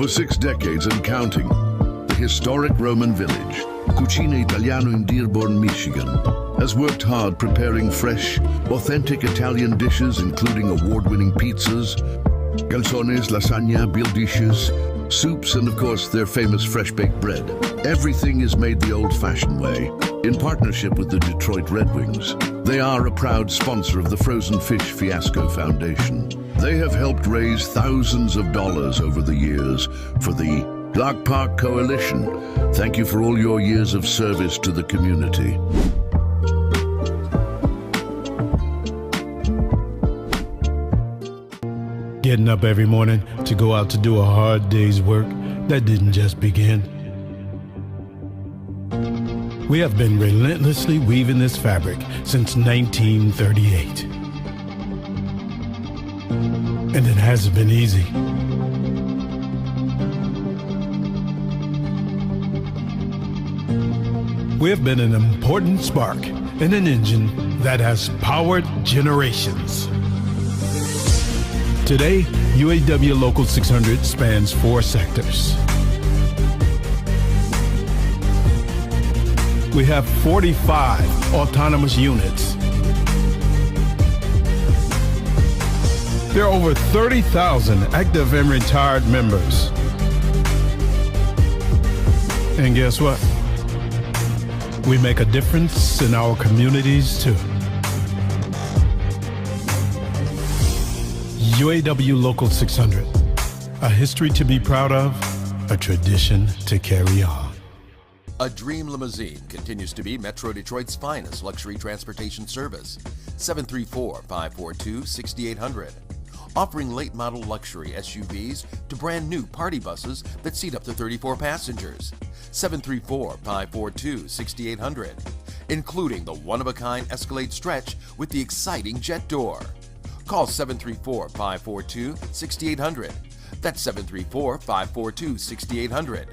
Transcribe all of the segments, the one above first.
For 6 decades and counting, the historic Roman village, Cucina Italiano in Dearborn, Michigan, has worked hard preparing fresh, authentic Italian dishes including award-winning pizzas, calzones, lasagna, veal dishes, soups, and of course their famous fresh-baked bread. Everything is made the old-fashioned way, in partnership with the Detroit Red Wings. They are a proud sponsor of the Frozen Fish Fiasco Foundation. They have helped raise thousands of dollars over the years for the Glock Park Coalition. Thank you for all your years of service to the community. Getting up every morning to go out to do a hard day's work, that didn't just begin. We have been relentlessly weaving this fabric since 1938. And it hasn't been easy. We have been an important spark in an engine that has powered generations. Today, UAW Local 600 spans 4 sectors. We have 45 autonomous units. There are over 30,000 active and retired members. And guess what? We make a difference in our communities too. UAW Local 600, a history to be proud of, a tradition to carry on. A Dream Limousine continues to be Metro Detroit's finest luxury transportation service. 734-542-6800. Offering late model luxury SUVs to brand new party buses that seat up to 34 passengers. 734-542-6800. Including the one-of-a-kind Escalade stretch with the exciting jet door. Call 734-542-6800. That's 734-542-6800.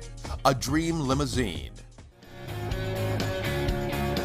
A Dream Limousine.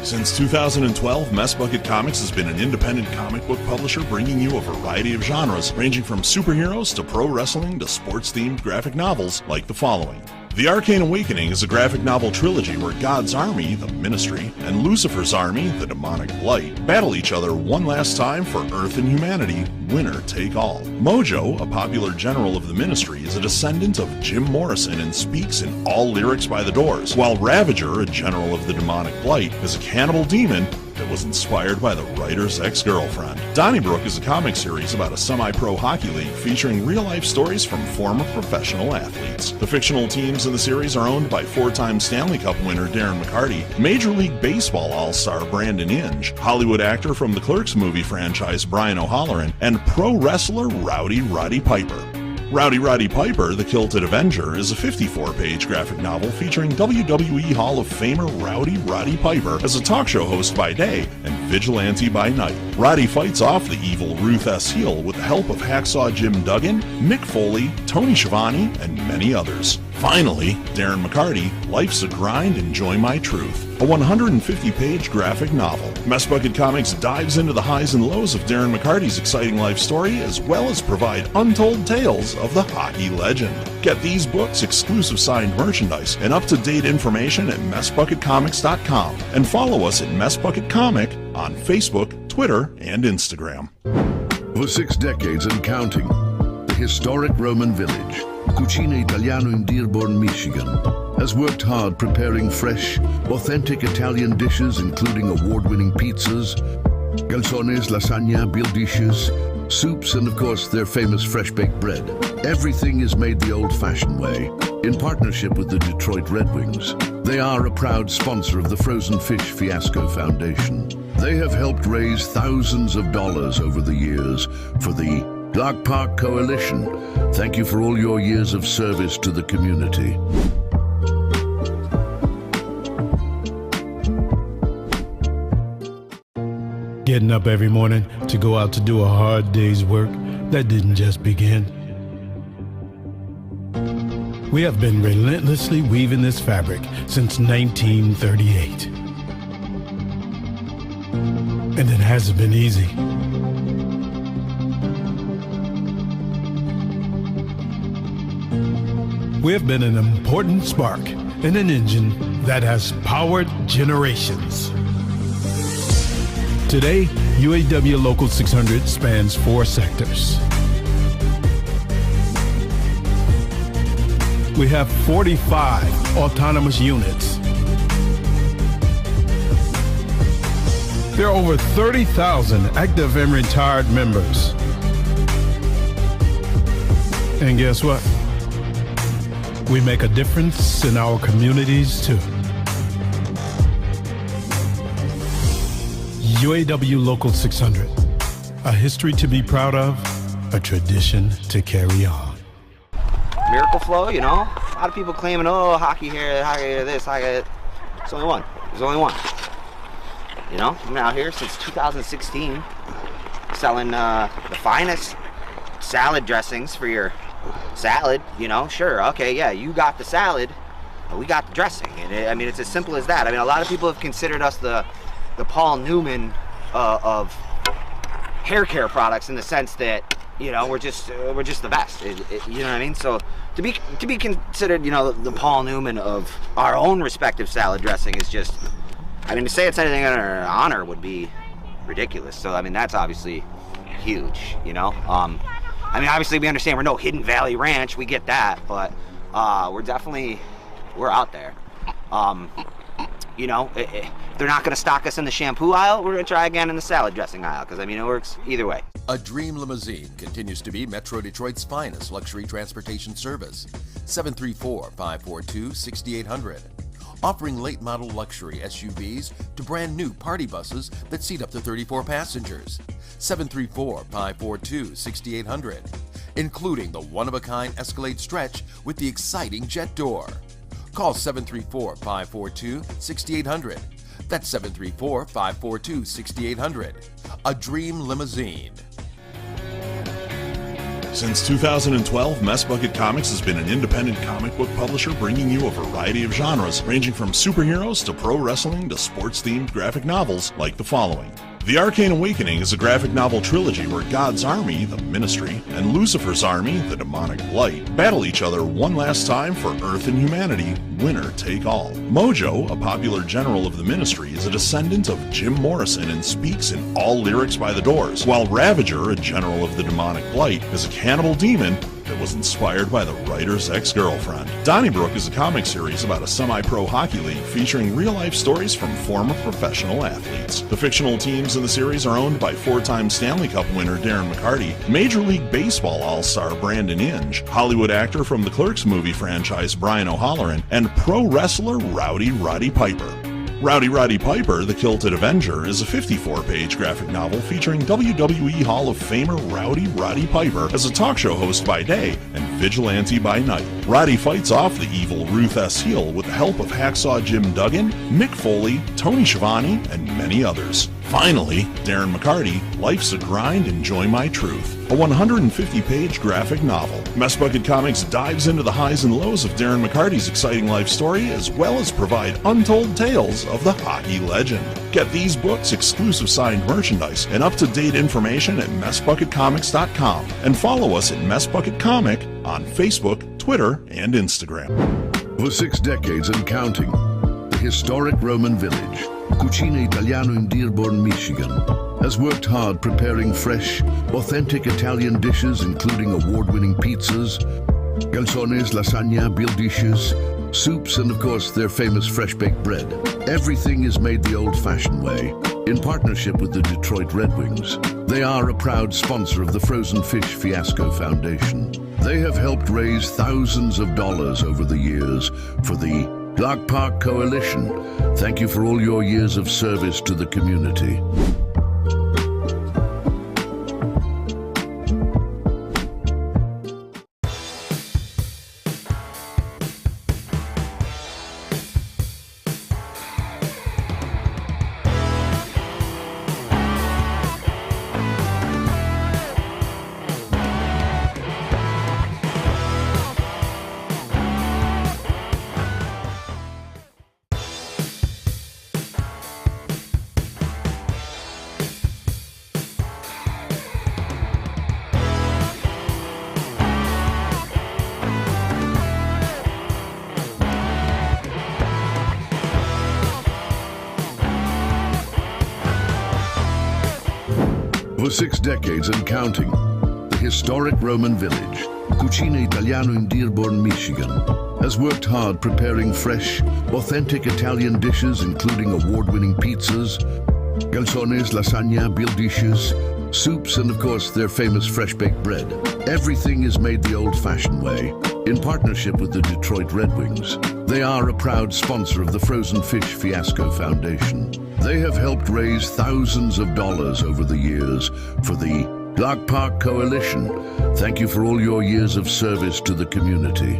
Since 2012, Mess Bucket Comics has been an independent comic book publisher bringing you a variety of genres, ranging from superheroes to pro wrestling to sports-themed graphic novels like the following. The Arcane Awakening is a graphic novel trilogy where God's army, the Ministry, and Lucifer's army, the Demonic Blight, battle each other one last time for Earth and humanity, winner take all. Mojo, a popular general of the Ministry, is a descendant of Jim Morrison and speaks in all lyrics by the Doors, while Ravager, a general of the Demonic Blight, is a cannibal demon that was inspired by the writer's ex-girlfriend. Donnybrook is a comic series about a semi-pro hockey league featuring real-life stories from former professional athletes. The fictional teams in the series are owned by 4-time Stanley Cup winner Darren McCarty, Major League Baseball all-star Brandon Inge, Hollywood actor from the Clerks movie franchise Brian O'Halloran, and pro wrestler Rowdy Roddy Piper. Rowdy Roddy Piper, the Kilted Avenger, is a 54-page graphic novel featuring WWE Hall of Famer Rowdy Roddy Piper as a talk show host by day and vigilante by night. Roddy fights off the evil Ruth S. Heel with the help of Hacksaw Jim Duggan, Mick Foley, Tony Schiavone, and many others. Finally, Darren McCarty, Life's a Grind, Enjoy My Truth, a 150-page graphic novel. Mess Bucket Comics dives into the highs and lows of Darren McCarty's exciting life story, as well as provide untold tales of the hockey legend. Get these books, exclusive signed merchandise, and up-to-date information at MessBucketComics.com, and follow us at Mess Bucket Comic on Facebook, Twitter, and Instagram. For 6 decades and counting, the historic Roman village, Cucina Italiano in Dearborn, Michigan, has worked hard preparing fresh, authentic Italian dishes including award-winning pizzas, calzones, lasagna, veal dishes, soups, and of course their famous fresh-baked bread. Everything is made the old-fashioned way, in partnership with the Detroit Red Wings. They are a proud sponsor of the Frozen Fish Fiasco Foundation. They have helped raise thousands of dollars over the years for the Glock Park Coalition. Thank you for all your years of service to the community. Getting up every morning to go out to do a hard day's work, that didn't just begin. We have been relentlessly weaving this fabric since 1938. And it hasn't been easy. We have been an important spark in an engine that has powered generations. Today, UAW Local 600 spans 4 sectors. We have 45 autonomous units. There are over 30,000 active and retired members. And guess what? We make a difference in our communities too. UAW Local 600, a history to be proud of, a tradition to carry on. Miracle Flow, you know, a lot of people claiming, oh, hockey here, this, hockey that. There's only one. There's only one. You know, I've been out here since 2016 selling the finest salad dressings for your salad, you know. Sure, okay, yeah, you got the salad, but we got the dressing. And I mean, it's as simple as that. I mean, a lot of people have considered us the Paul Newman of hair care products, in the sense that, you know, we're just the best. You know what I mean? So to be considered, you know, the Paul Newman of our own respective salad dressing is just, I mean, to say it's anything under honor would be ridiculous. So I mean, that's obviously huge, you know. I mean, obviously we understand we're no Hidden Valley Ranch, we get that, but we're out there. You know, if they're not going to stock us in the shampoo aisle, we're going to try again in the salad dressing aisle, because I mean, it works either way. A Dream Limousine continues to be Metro Detroit's finest luxury transportation service. 734-542-6800. Offering late model luxury SUVs to brand new party buses that seat up to 34 passengers. 734-542-6800. Including the one-of-a-kind Escalade Stretch with the exciting jet door. Call 734-542-6800. That's 734-542-6800. A Dream Limousine. Since 2012, Mess Bucket Comics has been an independent comic book publisher bringing you a variety of genres, ranging from superheroes to pro wrestling to sports-themed graphic novels like the following. The Arcane Awakening is a graphic novel trilogy where God's army, the Ministry, and Lucifer's army, the Demonic Blight, battle each other one last time for Earth and humanity, winner take all. Mojo, a popular general of the Ministry, is a descendant of Jim Morrison and speaks in all lyrics by the Doors, while Ravager, a general of the Demonic Blight, is a cannibal demon that was inspired by the writer's ex-girlfriend. Donnybrook is a comic series about a semi-pro hockey league featuring real-life stories from former professional athletes. The fictional teams in the series are owned by 4-time Stanley Cup winner Darren McCarty, Major League Baseball all-star Brandon Inge, Hollywood actor from the Clerks movie franchise Brian O'Halloran, and pro wrestler Rowdy Roddy Piper. Rowdy Roddy Piper, the Kilted Avenger, is a 54-page graphic novel featuring WWE Hall of Famer Rowdy Roddy Piper as a talk show host by day and vigilante by night. Roddy fights off the evil Ruth S. Heel with the help of Hacksaw Jim Duggan, Mick Foley, Tony Schiavone, and many others. Finally, Darren McCarty, Life's a Grind, Enjoy My Truth, a 150-page graphic novel. Mess Bucket Comics dives into the highs and lows of Darren McCarty's exciting life story, as well as provide untold tales of the hockey legend. Get these books, exclusive signed merchandise, and up-to-date information at MessBucketComics.com, and follow us at Mess Bucket Comic on Facebook, Twitter, and Instagram. For 6 decades and counting, the historic Roman village, Cucina Italiano in Dearborn, Michigan, has worked hard preparing fresh, authentic Italian dishes, including award-winning pizzas, calzones, lasagna, beer dishes, soups, and of course their famous fresh-baked bread. Everything is made the old-fashioned way, in partnership with the Detroit Red Wings. They are a proud sponsor of the Frozen Fish Fiasco Foundation. They have helped raise thousands of dollars over the years for the Clark Park Coalition. Thank you for all your years of service to the community. For 6 decades and counting, the historic Roman village, Cucina Italiano in Dearborn, Michigan, has worked hard preparing fresh, authentic Italian dishes including award-winning pizzas, calzones, lasagna, beer dishes, soups, and of course their famous fresh-baked bread. Everything is made the old-fashioned way, in partnership with the Detroit Red Wings. They are a proud sponsor of the Frozen Fish Fiasco Foundation. They have helped raise thousands of dollars over the years for the Dog Park Coalition. Thank you for all your years of service to the community.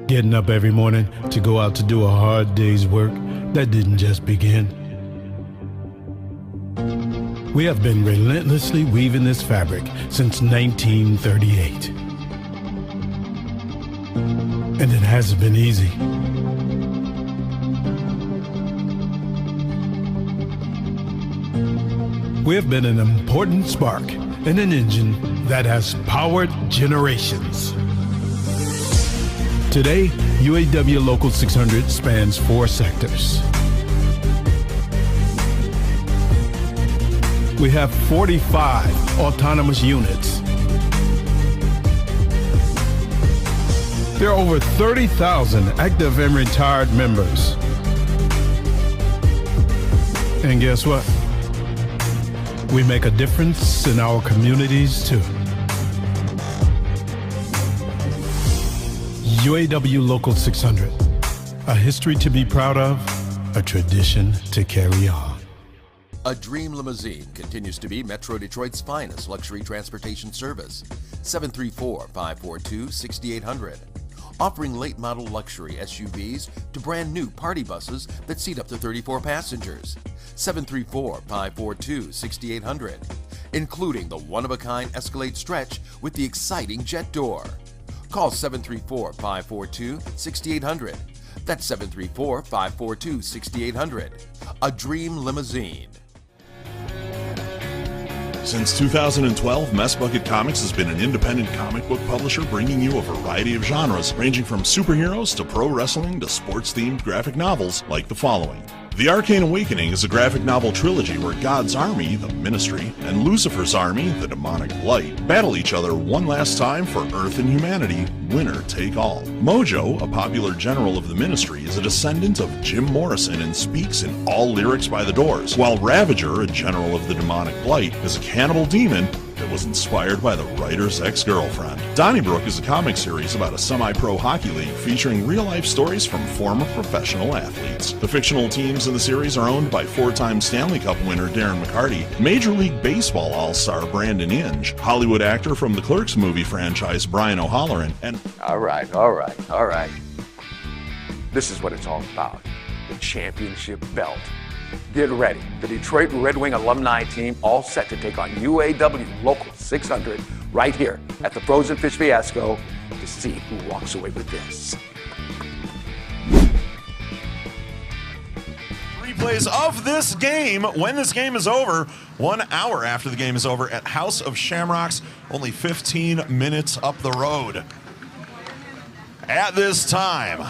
Getting up every morning to go out to do a hard day's work, that didn't just begin. We have been relentlessly weaving this fabric since 1938. And it hasn't been easy. We have been an important spark in an engine that has powered generations. Today, UAW Local 600 spans 4 sectors. We have 45 autonomous units. There are over 30,000 active and retired members. And guess what? We make a difference in our communities too. UAW Local 600, a history to be proud of, a tradition to carry on. A Dream Limousine continues to be Metro Detroit's finest luxury transportation service. 734-542-6800. Offering late model luxury SUVs to brand new party buses that seat up to 34 passengers. 734-542-6800. Including the one-of-a-kind Escalade Stretch with the exciting jet door. Call 734-542-6800. That's 734-542-6800. A Dream Limousine. Since 2012, Mess Bucket Comics has been an independent comic book publisher bringing you a variety of genres, ranging from superheroes to pro wrestling to sports-themed graphic novels like the following. The Arcane Awakening is a graphic novel trilogy where God's army, the Ministry, and Lucifer's army, the Demonic Blight, battle each other one last time for Earth and humanity, winner take all. Mojo, a popular general of the Ministry, is a descendant of Jim Morrison and speaks in all lyrics by the Doors, while Ravager, a general of the Demonic Blight, is a cannibal demon that was inspired by the writer's ex-girlfriend. Donnybrook is a comic series about a semi-pro hockey league featuring real-life stories from former professional athletes. The fictional teams in the series are owned by 4-time Stanley Cup winner Darren McCarty, Major League Baseball all-star Brandon Inge, Hollywood actor from the Clerks movie franchise Brian O'Halloran, and... All right. This is what it's all about. The championship belt. Get ready. The Detroit Red Wing alumni team all set to take on UAW Local 600 right here at the Frozen Fish Fiasco to see who walks away with this. Replays of this game when this game is over, 1 hour after the game is over at House of Shamrocks, only 15 minutes up the road. At this time,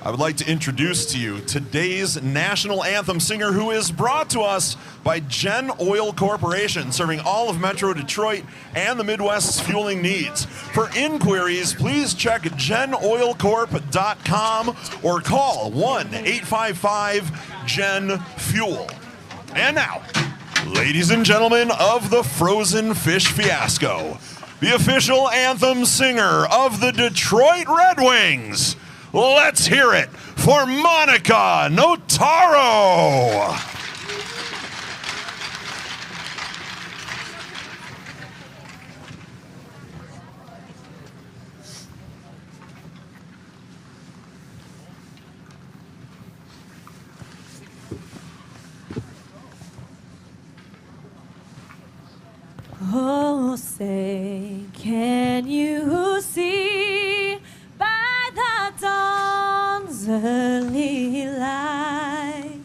I would like to introduce to you today's national anthem singer, who is brought to us by Gen Oil Corporation, serving all of Metro Detroit and the Midwest's fueling needs. For inquiries, please check genoilcorp.com or call 1-855-GEN-FUEL. And now, ladies and gentlemen of the Frozen Fish Fiasco, the official anthem singer of the Detroit Red Wings. Let's hear it for Monica Notaro. Oh, say, can you see by the dawn's early light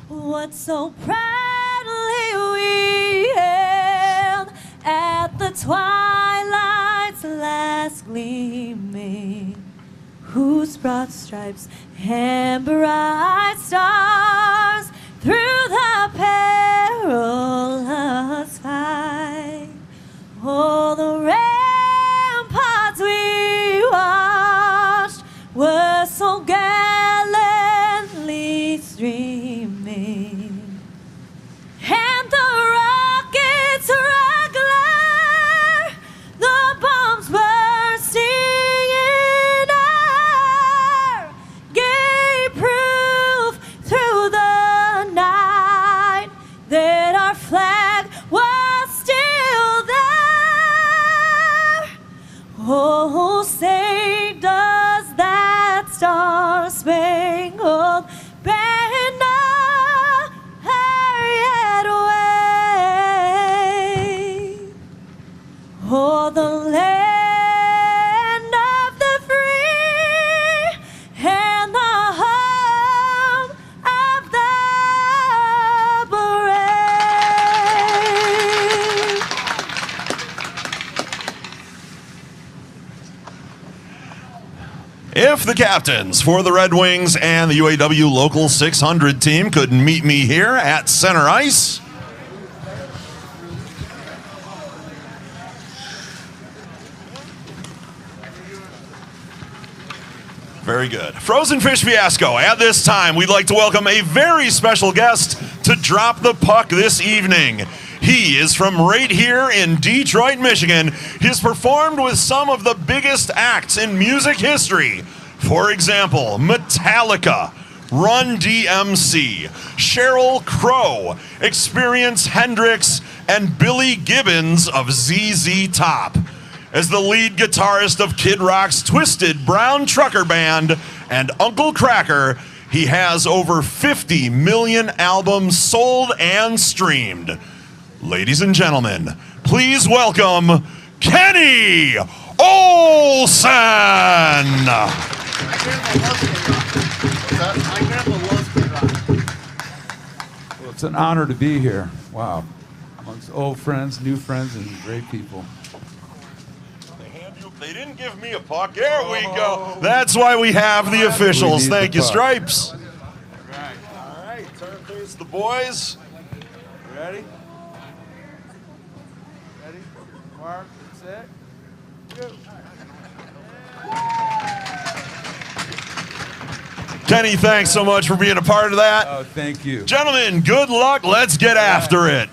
what so proudly we hailed at the twilight's last gleaming? whose broad stripes and bright stars through the perilous fight. All the ramparts we watched were so gallantly streaming, and the rockets regular, the bombs bursting in air, gave proof through the night that our flag was still there. Oh, say does that star-spangled banner yet wave o'er the land of the free and the home of the brave. If the captains for the Red Wings and the UAW Local 600 team could meet me here at center ice. Very good. Frozen Fish Fiasco. At this time, we'd like to welcome a very special guest to drop the puck this evening. He is from right here in Detroit, Michigan. He's performed with some of the biggest acts in music history. For example, Metallica, Run DMC, Sheryl Crow, Experience Hendrix, and Billy Gibbons of ZZ Top. As the lead guitarist of Kid Rock's Twisted Brown Trucker Band and Uncle Kracker, he has over 50 million albums sold and streamed. Ladies and gentlemen, please welcome Kenny Olsen! My grandpa loves Kid Rock. Well, it's an honor to be here. Wow. Amongst old friends, new friends, and great people. They didn't give me a puck. There we go. That's why we have the officials. Thank you, Stripes. All right. Turn face the boys. Ready? Ready? Mark, set, go. Kenny, thanks so much for being a part of that. Oh, thank you. Gentlemen, good luck. Let's get after it.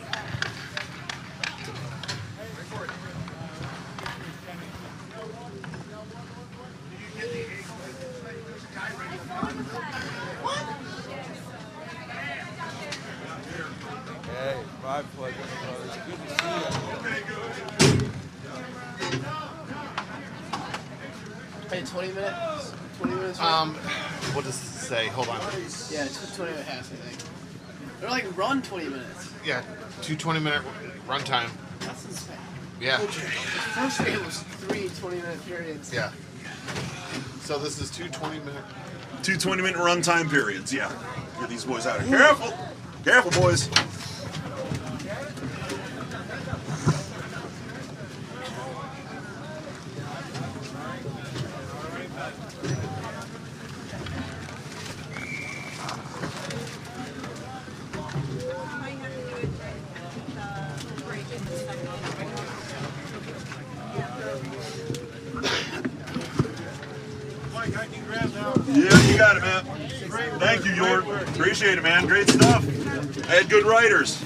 Hey, my pleasure, brothers. Good to see you. Hey, 20 minutes? 20 minutes? What does it say? Hold on. Yeah, it's 20 minute halves, I think. They're like run 20 minutes. Yeah, 2 20-minute run time. That's insane. Yeah. The first game was 3 20-minute periods. Yeah. So this is 2 20-minute. 2 20-minute runtime periods. Yeah. Get these boys out of here. Careful. Careful, boys. Yeah, you got it, man. Thank you, York. Appreciate it, man. Great stuff. I had good writers.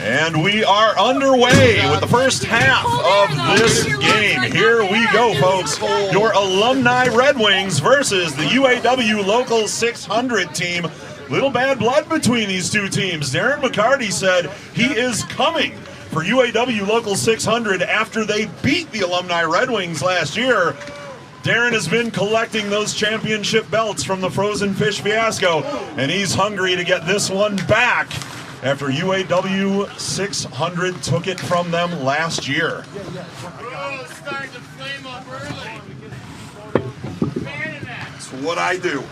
And we are underway with the first half of this game. Here we go, folks. Your alumni Red Wings versus the UAW Local 600 team. Little bad blood between these two teams. Darren McCarty said he is coming for UAW Local 600 after they beat the alumni Red Wings last year. Darren has been collecting those championship belts from the Frozen Fish Fiasco, and he's hungry to get this one back after UAW 600 took it from them last year. Oh, it's starting to flame up early. That's what I do.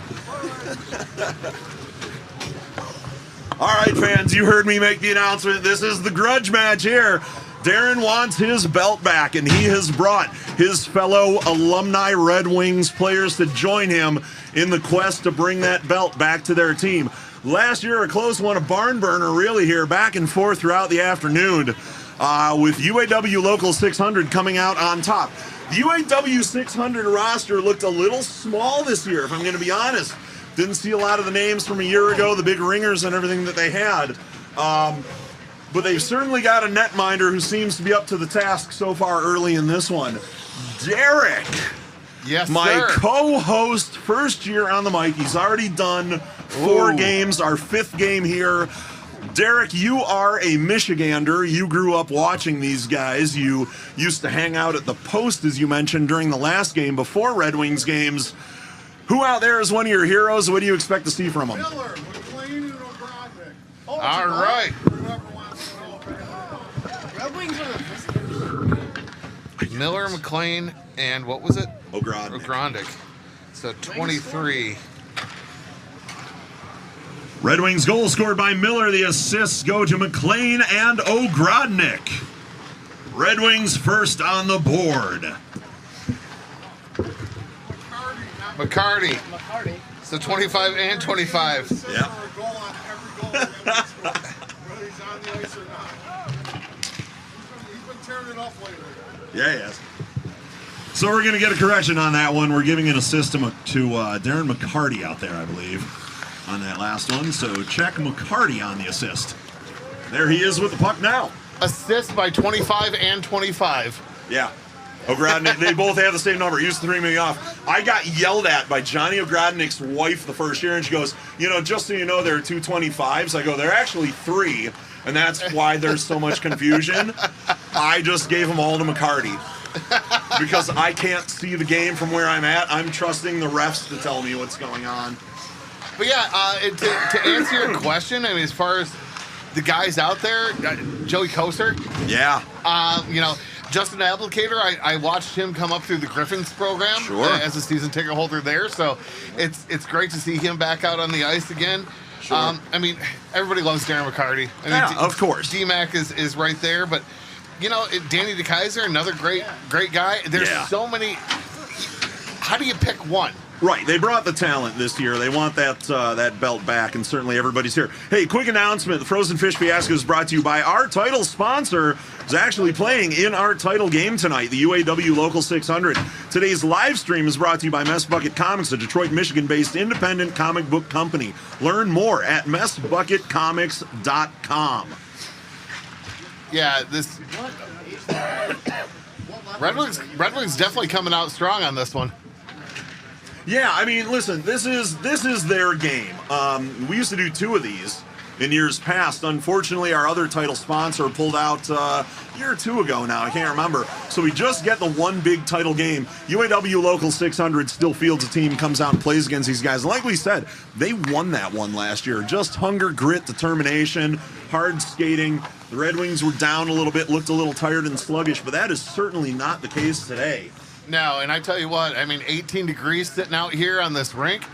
All right, fans, you heard me make the announcement. This is the grudge match here. Darren wants his belt back, and he has brought his fellow alumni Red Wings players to join him in the quest to bring that belt back to their team. Last year, a close one, a barn burner really here, back and forth throughout the afternoon, with UAW Local 600 coming out on top. The UAW 600 roster looked a little small this year, if I'm going to be honest. Didn't see a lot of the names from a year ago, the big ringers and everything that they had. But they've certainly got a netminder who seems to be up to the task so far early in this one. Derek. Yes, my sir. co-host, first year on the mic. He's already done 4 games, our 5th game here. Derek, you are a Michigander. You grew up watching these guys. You used to hang out at the Post, as you mentioned, during the last game before Red Wings games. Who out there is one of your heroes? What do you expect to see from them? Miller, McLean, and O'Grodnick. All right. Red Wings are the Miller, McLean, and what was it? O'Grodnick. So 23. Red Wings goal scored by Miller. The assists go to McLean and O'Grodnick. Red Wings first on the board. McCarty. So 25 and 25. Yeah. Whether he's on the ice or not. He's been tearing it up lately. Yeah, he has. So we're going to get a correction on that one. We're giving an assist to Darren McCarty out there, I believe, on that last one. So check McCarty on the assist. There he is with the puck now. Assist by 25 and 25. Yeah. O'Grodnick, they both have the same number. He used to 3 me off. I got yelled at by Johnny O'Grodnick's wife the first year, and she goes, just so you know, there are 2 25s. I go, they're actually 3, and that's why there's so much confusion. I just gave them all to McCarty because I can't see the game from where I'm at. I'm trusting the refs to tell me what's going on. But yeah, to answer your question, I mean, as far as the guys out there, Joey Koser. Yeah. Justin Applicator, I watched him come up through the Griffins program as a season ticket holder there. So it's great to see him back out on the ice again. Sure. I mean, everybody loves Darren McCarty. Of course. D-Mac is right there. But, Danny DeKaiser, another great guy. There's so many. How do you pick one? Right, they brought the talent this year. They want that belt back, and certainly everybody's here. Hey, quick announcement. The Frozen Fish Fiasco is brought to you by our title sponsor, who's actually playing in our title game tonight, the UAW Local 600. Today's live stream is brought to you by Mess Bucket Comics, a Detroit, Michigan-based independent comic book company. Learn more at messbucketcomics.com. Yeah, this Red Wings definitely coming out strong on this one. Yeah, I mean, listen, this is their game. We used to do 2 of these in years past. Unfortunately, our other title sponsor pulled out a year or 2 ago now. I can't remember. So we just get the one big title game. UAW Local 600 still fields a team, comes out and plays against these guys. Like we said, they won that one last year. Just hunger, grit, determination, hard skating. The Red Wings were down a little bit, looked a little tired and sluggish, but that is certainly not the case today. No, and I tell you what, I mean, 18 degrees sitting out here on this rink.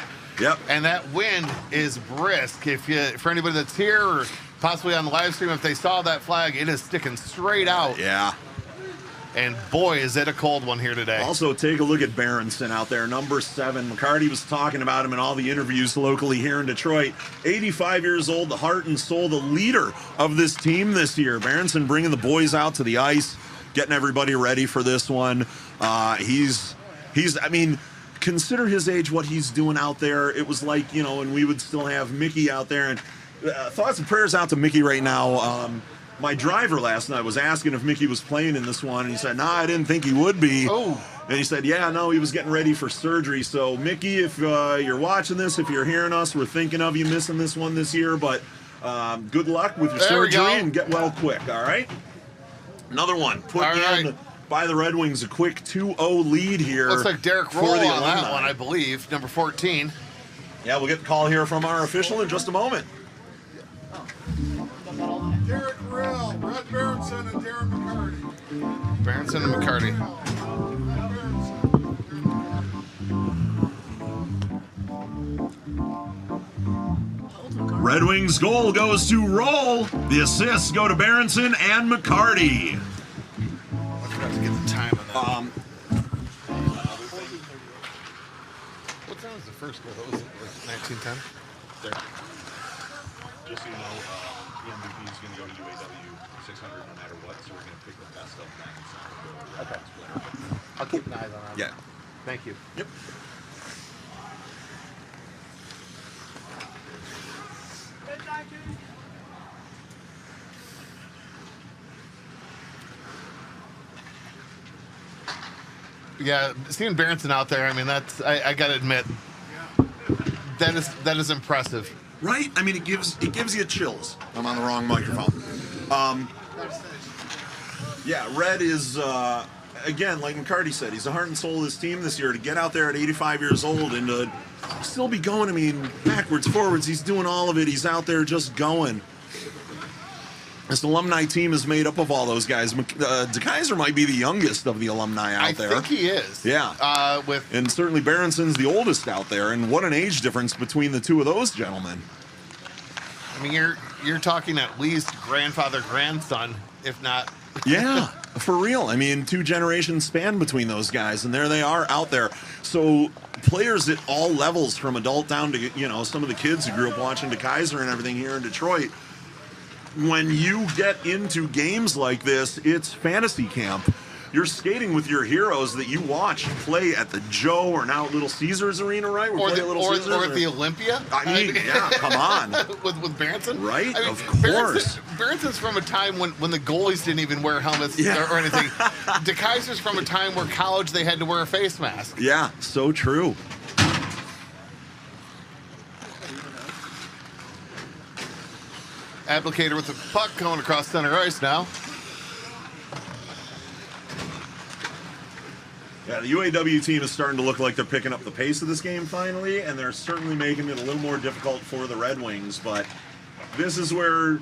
Yep. And that wind is brisk. For anybody that's here or possibly on the live stream, if they saw that flag, it is sticking straight out. Yeah. And boy, is it a cold one here today. Also, take a look at Berenson out there, number 7. McCarty was talking about him in all the interviews locally here in Detroit. 85 years old, the heart and soul, the leader of this team this year. Berenson bringing the boys out to the ice, getting everybody ready for this one. He's I mean, consider his age, what he's doing out there. It was like, and we would still have Mickey out there. And thoughts and prayers out to Mickey right now. My driver last night was asking if Mickey was playing in this one, and he said, I didn't think he would be. Oh. And he said, he was getting ready for surgery. So, Mickey, if you're watching this, if you're hearing us, we're thinking of you missing this one this year. But good luck with your surgery and get well quick, all right? Another one put in by the Red Wings, a quick 2-0 lead here. Looks like Derek Roll on that one, I believe, number 14. Yeah, we'll get the call here from our official in just a moment. Derek Rill, Brett Berenson, and Darren McCarty. Berenson and McCarty. Red Wings goal goes to Roll. The assists go to Berenson and McCarty. What time was the first goal? That was like 1910? There. Just so you know, the MVP is going to go to UAW 600 no matter what, so we're going to pick the best of that. Okay. I'll keep an eye on that. Yeah. Thank you. Yep. Yeah, seeing Berenson out there, I mean, I got to admit, that is impressive. Right? I mean, it gives you chills. I'm on the wrong microphone. Yeah, Red is, again, like McCarty said, he's the heart and soul of this team this year. To get out there at 85 years old and to still be going, I mean, backwards, forwards, he's doing all of it. He's out there just going. This alumni team is made up of all those guys. DeKaiser might be the youngest of the alumni out there. I think he is. Yeah. And certainly Berenson's the oldest out there. And what an age difference between the two of those gentlemen. I mean, you're talking at least grandfather, grandson, if not. Yeah, for real. I mean, 2 generations span between those guys, and there they are out there. So players at all levels, from adult down to, you know, some of the kids who grew up watching DeKaiser and everything here in Detroit. When you get into games like this, it's fantasy camp. You're skating with your heroes that you watch play at the Joe or now Little Caesars Arena, right? Or at the Olympia. I mean, yeah, come on. with Berenson? Right, I mean, of course. Berenson's from a time when the goalies didn't even wear helmets or anything. DeKaiser's from a time where college they had to wear a face mask. Yeah, so true. Applicator with the puck going across center ice now. Yeah, the UAW team is starting to look like they're picking up the pace of this game finally, and they're certainly making it a little more difficult for the Red Wings, but this is where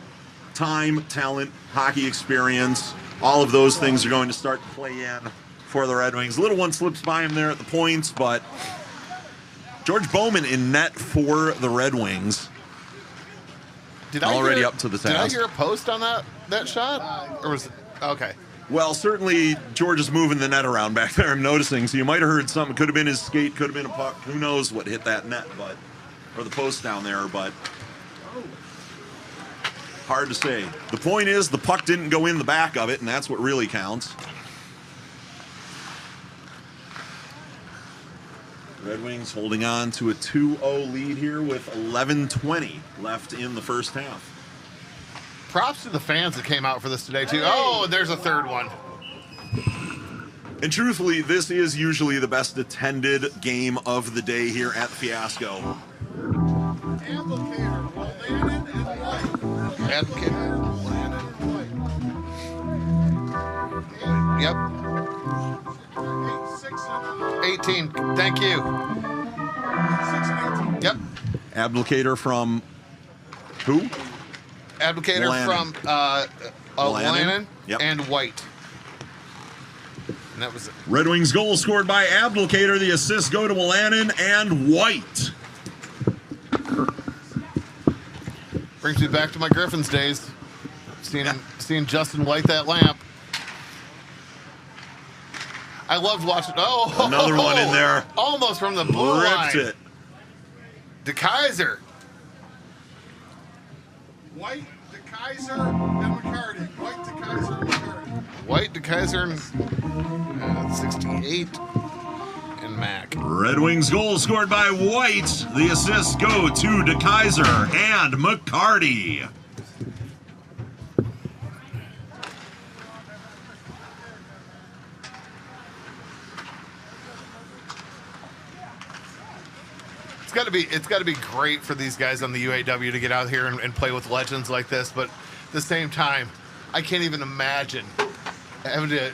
time, talent, hockey experience, all of those things are going to start to play in for the Red Wings. Little one slips by him there at the points, but George Bowman in net for the Red Wings. Already up to the task. Did I hear a post on that shot? Or was it? Okay. Well, certainly George is moving the net around back there, I'm noticing. So you might have heard something. Could have been his skate, could have been a puck. Who knows what hit that net, or the post down there, but hard to say. The point is the puck didn't go in the back of it, and that's what really counts. Red Wings holding on to a 2-0 lead here with 11:20 left in the first half. Props to the fans that came out for this today, too. Oh, and there's a third one. And truthfully, this is usually the best attended game of the day here at the Fiasco. Applicator, Landon and White. Applicator. Landon and Yep. 6 and 18. Thank you. 6 and 18. Yep. Applicator from who? Applicator Lannon. from Lannon Yep. and White. And that was it. Red Wings goal scored by Applicator. The assists go to Lannon and White. Brings me back to my Griffins days. Seeing Justin light that lamp. I loved watching. Oh, another one in there. Almost from the blue line. Ripped it. DeKaiser. White, DeKaiser, and McCarty. White, DeKaiser, and McCarty. White, DeKaiser, and 68. And Mac. Red Wings goal scored by White. The assists go to DeKaiser and McCarty. It's got to be great for these guys on the UAW to get out here and play with legends like this, but at the same time, I can't even imagine having to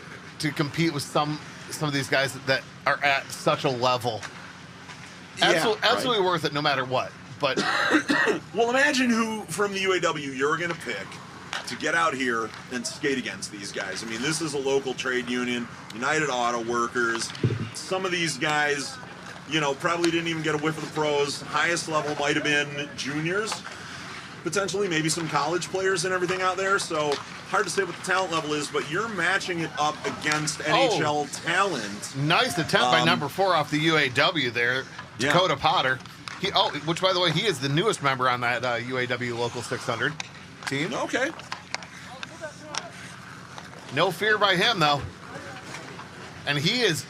compete with some of these guys that are at such a level. Absolutely worth it no matter what. But well, imagine who from the UAW you're going to pick to get out here and skate against these guys. I mean, this is a local trade union, United Auto Workers. Some of these guys, you know, probably didn't even get a whiff of the pros. Highest level might have been juniors, potentially, maybe some college players and everything out there. So hard to say what the talent level is, but you're matching it up against NHL talent. Nice attempt by number 4 off the UAW there, Dakota Potter. Which, by the way, he is the newest member on that UAW Local 600 team. Okay. No fear by him, though. And he is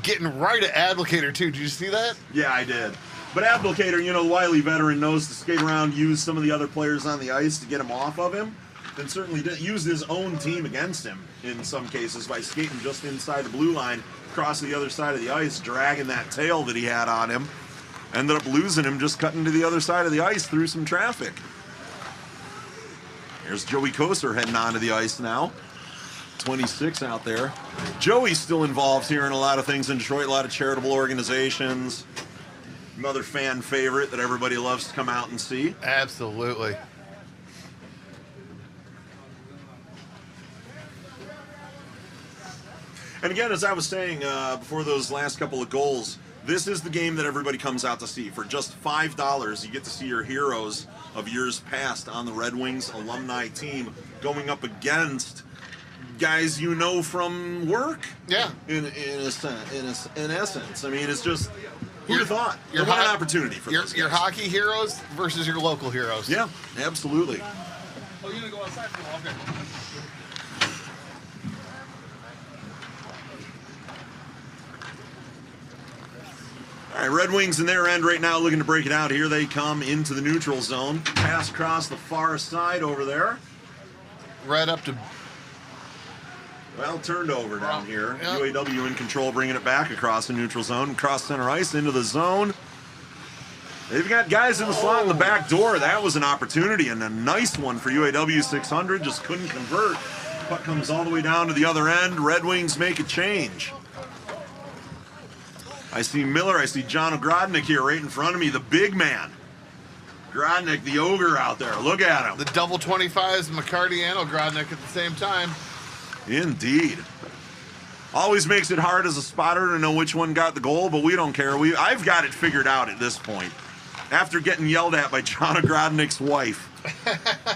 getting right at Advocator, too. Did you see that? Yeah, I did. But Advocator, the wily veteran, knows to skate around, use some of the other players on the ice to get him off of him. Then certainly used his own team against him in some cases by skating just inside the blue line, across the other side of the ice, dragging that tail that he had on him. Ended up losing him just cutting to the other side of the ice through some traffic. Here's Joey Koser heading onto the ice now. 26 out there. Joey's still involved here in a lot of things in Detroit, a lot of charitable organizations. Another fan favorite that everybody loves to come out and see. Absolutely. And again, as I was saying before those last couple of goals, this is the game that everybody comes out to see. For just $5, you get to see your heroes of years past on the Red Wings alumni team going up against guys you know from work. Yeah. In essence. I mean, it's just, who'd have thought? Your What an opportunity for those your guys. hockey heroes versus your local heroes. Yeah, absolutely. Oh, you're going to go outside for a while? Okay. All right, Red Wings in their end right now looking to break it out. Here they come into the neutral zone. Pass across the far side over there. Right up to... Well, turned over down here. UAW in control, bringing it back across the neutral zone. Cross center ice into the zone. They've got guys in the slot in the back door. That was an opportunity and a nice one for UAW 600. Just couldn't convert. Puck comes all the way down to the other end. Red Wings make a change. I see Miller, I see John Ogrodnik here right in front of me, the big man. Ogrodnik, the ogre out there. Look at him. The double 25s, McCarty and Ogrodnik at the same time. Indeed. Always makes it hard as a spotter to know which one got the goal, but we don't care. I've got it figured out at this point. After getting yelled at by John Ogrodnik's wife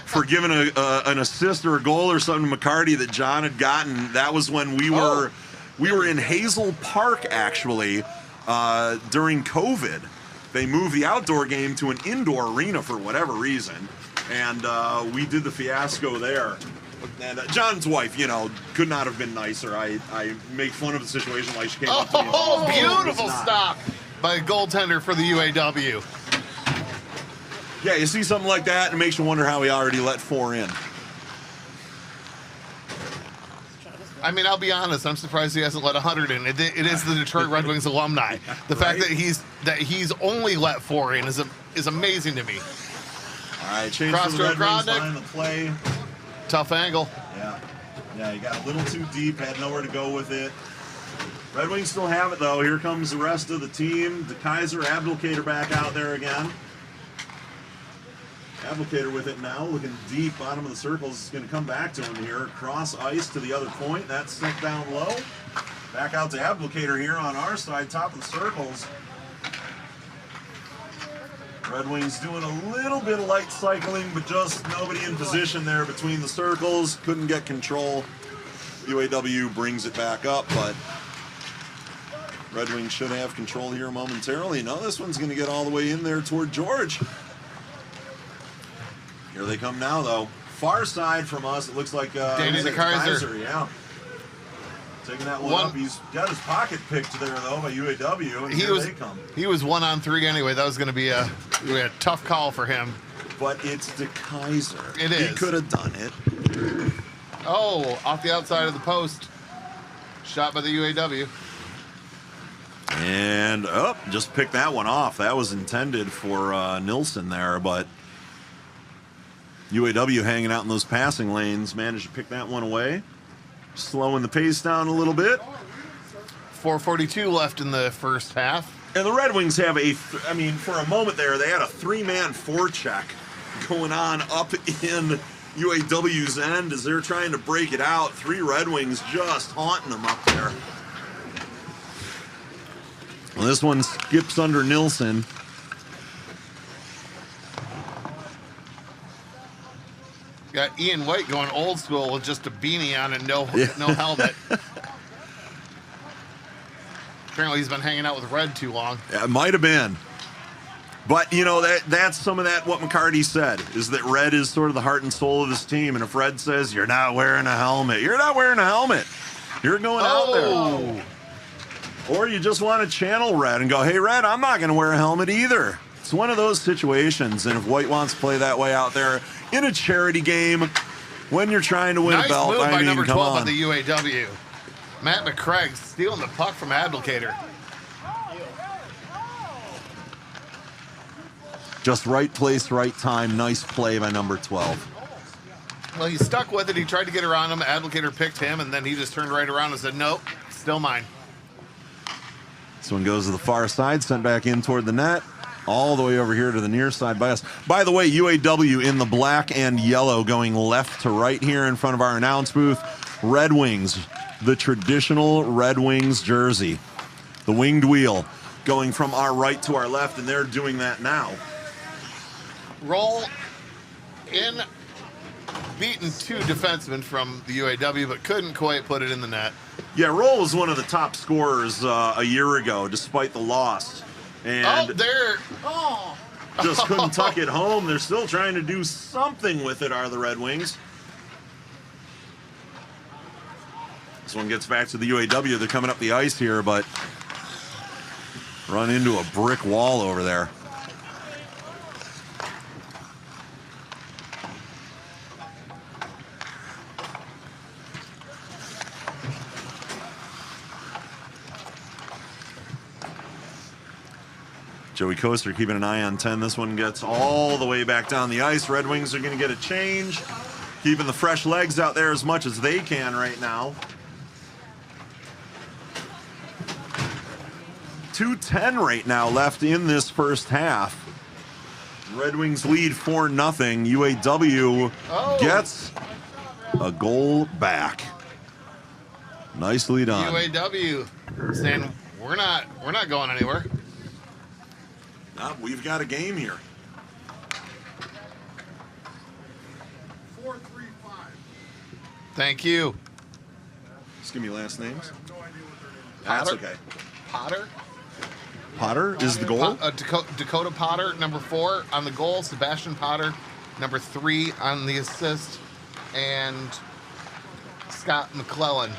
for giving an assist or a goal or something to McCarty that John had gotten, that was when we were in Hazel Park, actually, during COVID. They moved the outdoor game to an indoor arena for whatever reason, and we did the fiasco there. And John's wife, could not have been nicer. I make fun of the situation like she came up to me. Oh, beautiful stop by a goaltender for the UAW. Yeah, you see something like that, and it makes you wonder how he already let 4 in. I mean, I'll be honest. I'm surprised he hasn't let 100 in. It is the Detroit Red Wings alumni. The fact that he's only let 4 in is amazing to me. All right, change Cross to to the Red Wings Ogrodnik. line of play. Tough angle. Yeah, you got a little too deep, had nowhere to go with it. Red Wings still have it, though. Here comes the rest of the team. De Kaiser, Abdelkader back out there again. Abdelkader with it now, looking deep, bottom of the circles. Is going to come back to him here. Cross ice to the other point. That's sent down low. Back out to Abdelkader here on our side, top of the circles. Red Wings doing a little bit of light cycling, but just nobody in position there between the circles. Couldn't get control. UAW brings it back up, but Red Wings should have control here momentarily. Now this one's going to get all the way in there toward George. Here they come now, though. Far side from us, it looks like Danny De Kaiser. Yeah. Taking that one up. He's got his pocket picked there, though, by UAW, and here they come. He was 1-on-3 anyway. That was going to be a tough call for him. But it's De Kaiser. It is. He could have done it. Oh, off the outside of the post. Shot by the UAW. And, just picked that one off. That was intended for Nilsson there, but UAW hanging out in those passing lanes managed to pick that one away. Slowing the pace down a little bit. 4:42 left in the first half. And the Red Wings have for a moment there, they had a 3-man forecheck going on up in UAW's end as they're trying to break it out. 3 Red Wings just haunting them up there. Well, this one skips under Nilsson. Got Ian White going old school with just a beanie on and no helmet. Apparently he's been hanging out with Red too long. Yeah, it might have been. But, that's some of that what McCarty said, is that Red is sort of the heart and soul of this team. And if Red says, you're not wearing a helmet, you're not wearing a helmet. You're going out there. Or you just want to channel Red and go, hey, Red, I'm not going to wear a helmet either. It's one of those situations. And if White wants to play that way out there in a charity game, when you're trying to win a belt, Nice move by number 12 come on. on the UAW. Matt McCraig stealing the puck from Abdelkader. Just right place, right time. Nice play by number 12. Well, he stuck with it. He tried to get around him. Abdelkader picked him, and then he just turned right around and said, nope, still mine. This one goes to the far side, sent back in toward the net, all the way over here to the near side by us. By the way, UAW in the black and yellow going left to right here in front of our announce booth. Red Wings, the traditional Red Wings jersey. The winged wheel going from our right to our left, and they're doing that now. Roll in, beaten 2 defensemen from the UAW, but couldn't quite put it in the net. Yeah, Roll was one of the top scorers a year ago, despite the loss. And just couldn't tuck it home. They're still trying to do something with it, are the Red Wings. This one gets back to the UAW. They're coming up the ice here, but run into a brick wall over there. Joey Coaster keeping an eye on 10. This one gets all the way back down the ice. Red Wings are going to get a change. Keeping the fresh legs out there as much as they can right now. 2:10 right now left in this first half. Red Wings lead 4-0. UAW gets a goal back. Nicely done. UAW saying we're not going anywhere. We've got a game here. 4-3-5. Thank you. Just give me last names. That's okay. Potter is the goal. Dakota Potter, number 4 on the goal. Sebastian Potter, number 3 on the assist, and Scott McClellan,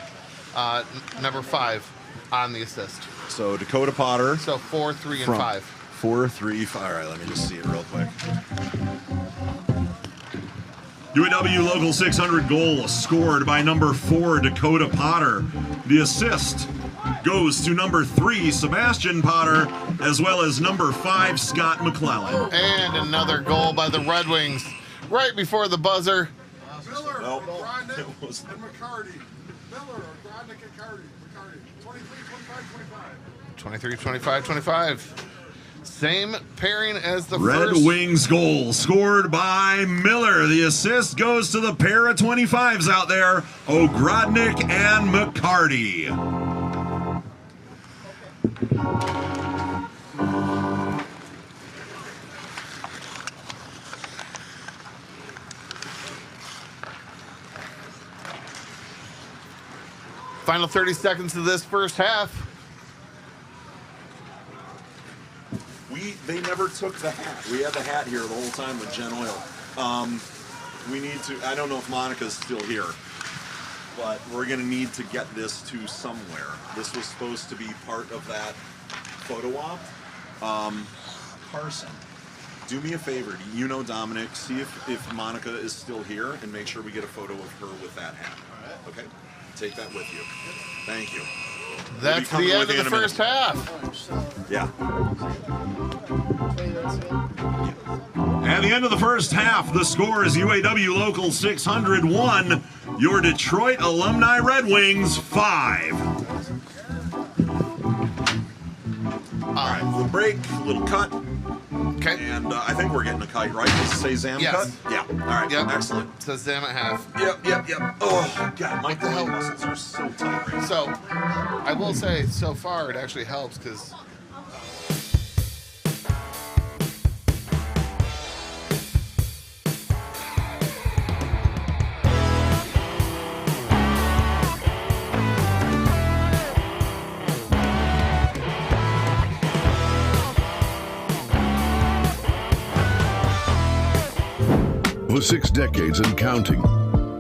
number 5 on the assist. So Dakota Potter. So 4, 3, and 5. 4, 3, 5. All right, let me just see it real quick. UAW Local 600 goal scored by number 4, Dakota Potter. The assist goes to number 3, Sebastian Potter, as well as number 5, Scott McClellan. And another goal by the Red Wings right before the buzzer. Miller, Nope. Rodnick, It was- and McCarty. Miller, Rodnick, and McCarty. 23, 25, 25. 23-25-25. Same pairing as the Red first. Wings goal scored by Miller. The assist goes to the pair of 25s out there, Ogrodnik and McCarty. Final 30 seconds of this first half. They never took the hat. We had the hat here the whole time with Gen Oil. We need to, I don't know if Monica's still here, but we're going to need to get this to somewhere. This was supposed to be part of that photo op. Carson, do me a favor. You know Dominic. See if Monica is still here and make sure we get a photo of her with that hat. All right. Okay? Take that with you. Thank you. That's the end of the first half. Yeah. At the end of the first half, the score is UAW Local 601, your Detroit Alumni Red Wings 5. All right, little break, little cut. Okay. And I think we're getting a kite, right? Does it say Zam Yes. cut? Yeah. All right, Yep. excellent. It says Zam at half. Yep. Oh, God, my groin muscles are so tight right now. So, I will say, so far, it actually helps because For 6 decades and counting,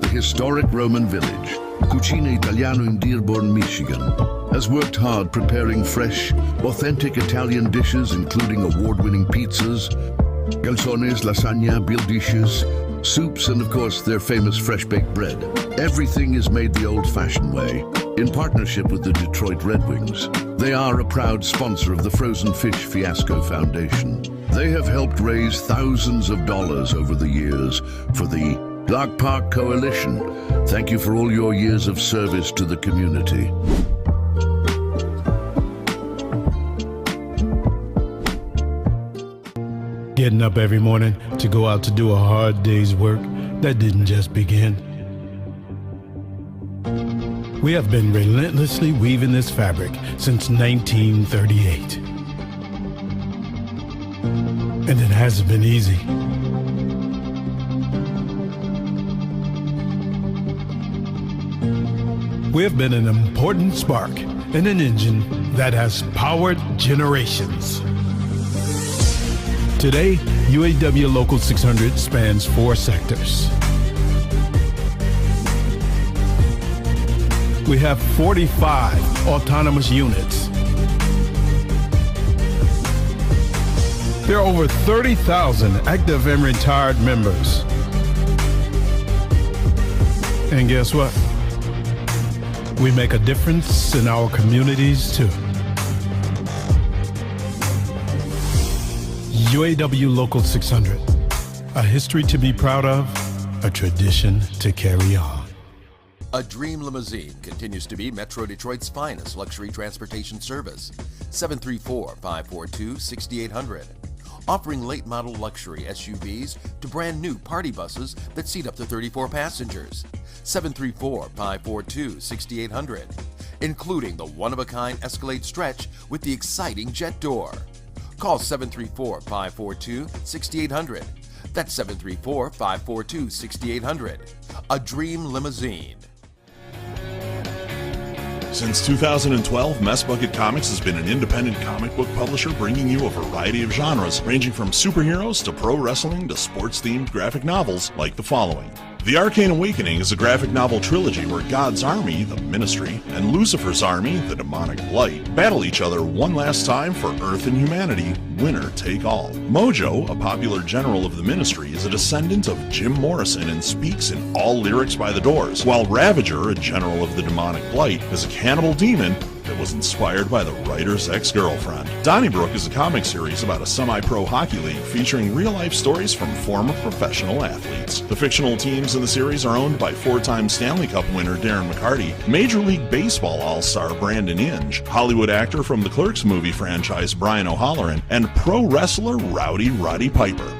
the historic Roman village, Cucina Italiano in Dearborn, Michigan, has worked hard preparing fresh, authentic Italian dishes including award-winning pizzas, calzones, lasagna, beer dishes, soups, and of course their famous fresh-baked bread. Everything is made the old-fashioned way, in partnership with the Detroit Red Wings. They are a proud sponsor of the Frozen Fish Fiasco Foundation. They have helped raise thousands of dollars over the years for the Dog Park Coalition. Thank you for all your years of service to the community. Getting up every morning to go out to do a hard day's work that didn't just begin. We have been relentlessly weaving this fabric since 1938. And it hasn't been easy. We have been an important spark in an engine that has powered generations. Today, UAW Local 600 spans 4 sectors. We have 45 autonomous units. There are over 30,000 active and retired members. And guess what? We make a difference in our communities too. UAW Local 600, a history to be proud of, a tradition to carry on. A Dream Limousine continues to be Metro Detroit's finest luxury transportation service. 734-542-6800. Offering late model luxury SUVs to brand new party buses that seat up to 34 passengers. 734-542-6800. Including the one-of-a-kind Escalade Stretch with the exciting jet door. Call 734-542-6800. That's 734-542-6800. A Dream Limousine. Since 2012, Mess Bucket Comics has been an independent comic book publisher bringing you a variety of genres, ranging from superheroes to pro wrestling to sports-themed graphic novels like the following. The Arcane Awakening is a graphic novel trilogy where God's army, the Ministry, and Lucifer's army, the Demonic Blight, battle each other one last time for Earth and humanity, winner take all. Mojo, a popular general of the Ministry, is a descendant of Jim Morrison and speaks in all lyrics by the Doors, while Ravager, a general of the Demonic Blight, is a cannibal demon that was inspired by the writer's ex-girlfriend. Donnybrook is a comic series about a semi-pro hockey league featuring real-life stories from former professional athletes. The fictional teams in the series are owned by 4-time Stanley Cup winner Darren McCarty, Major League Baseball all-star Brandon Inge, Hollywood actor from the Clerks movie franchise Brian O'Halloran, and pro wrestler Rowdy Roddy Piper.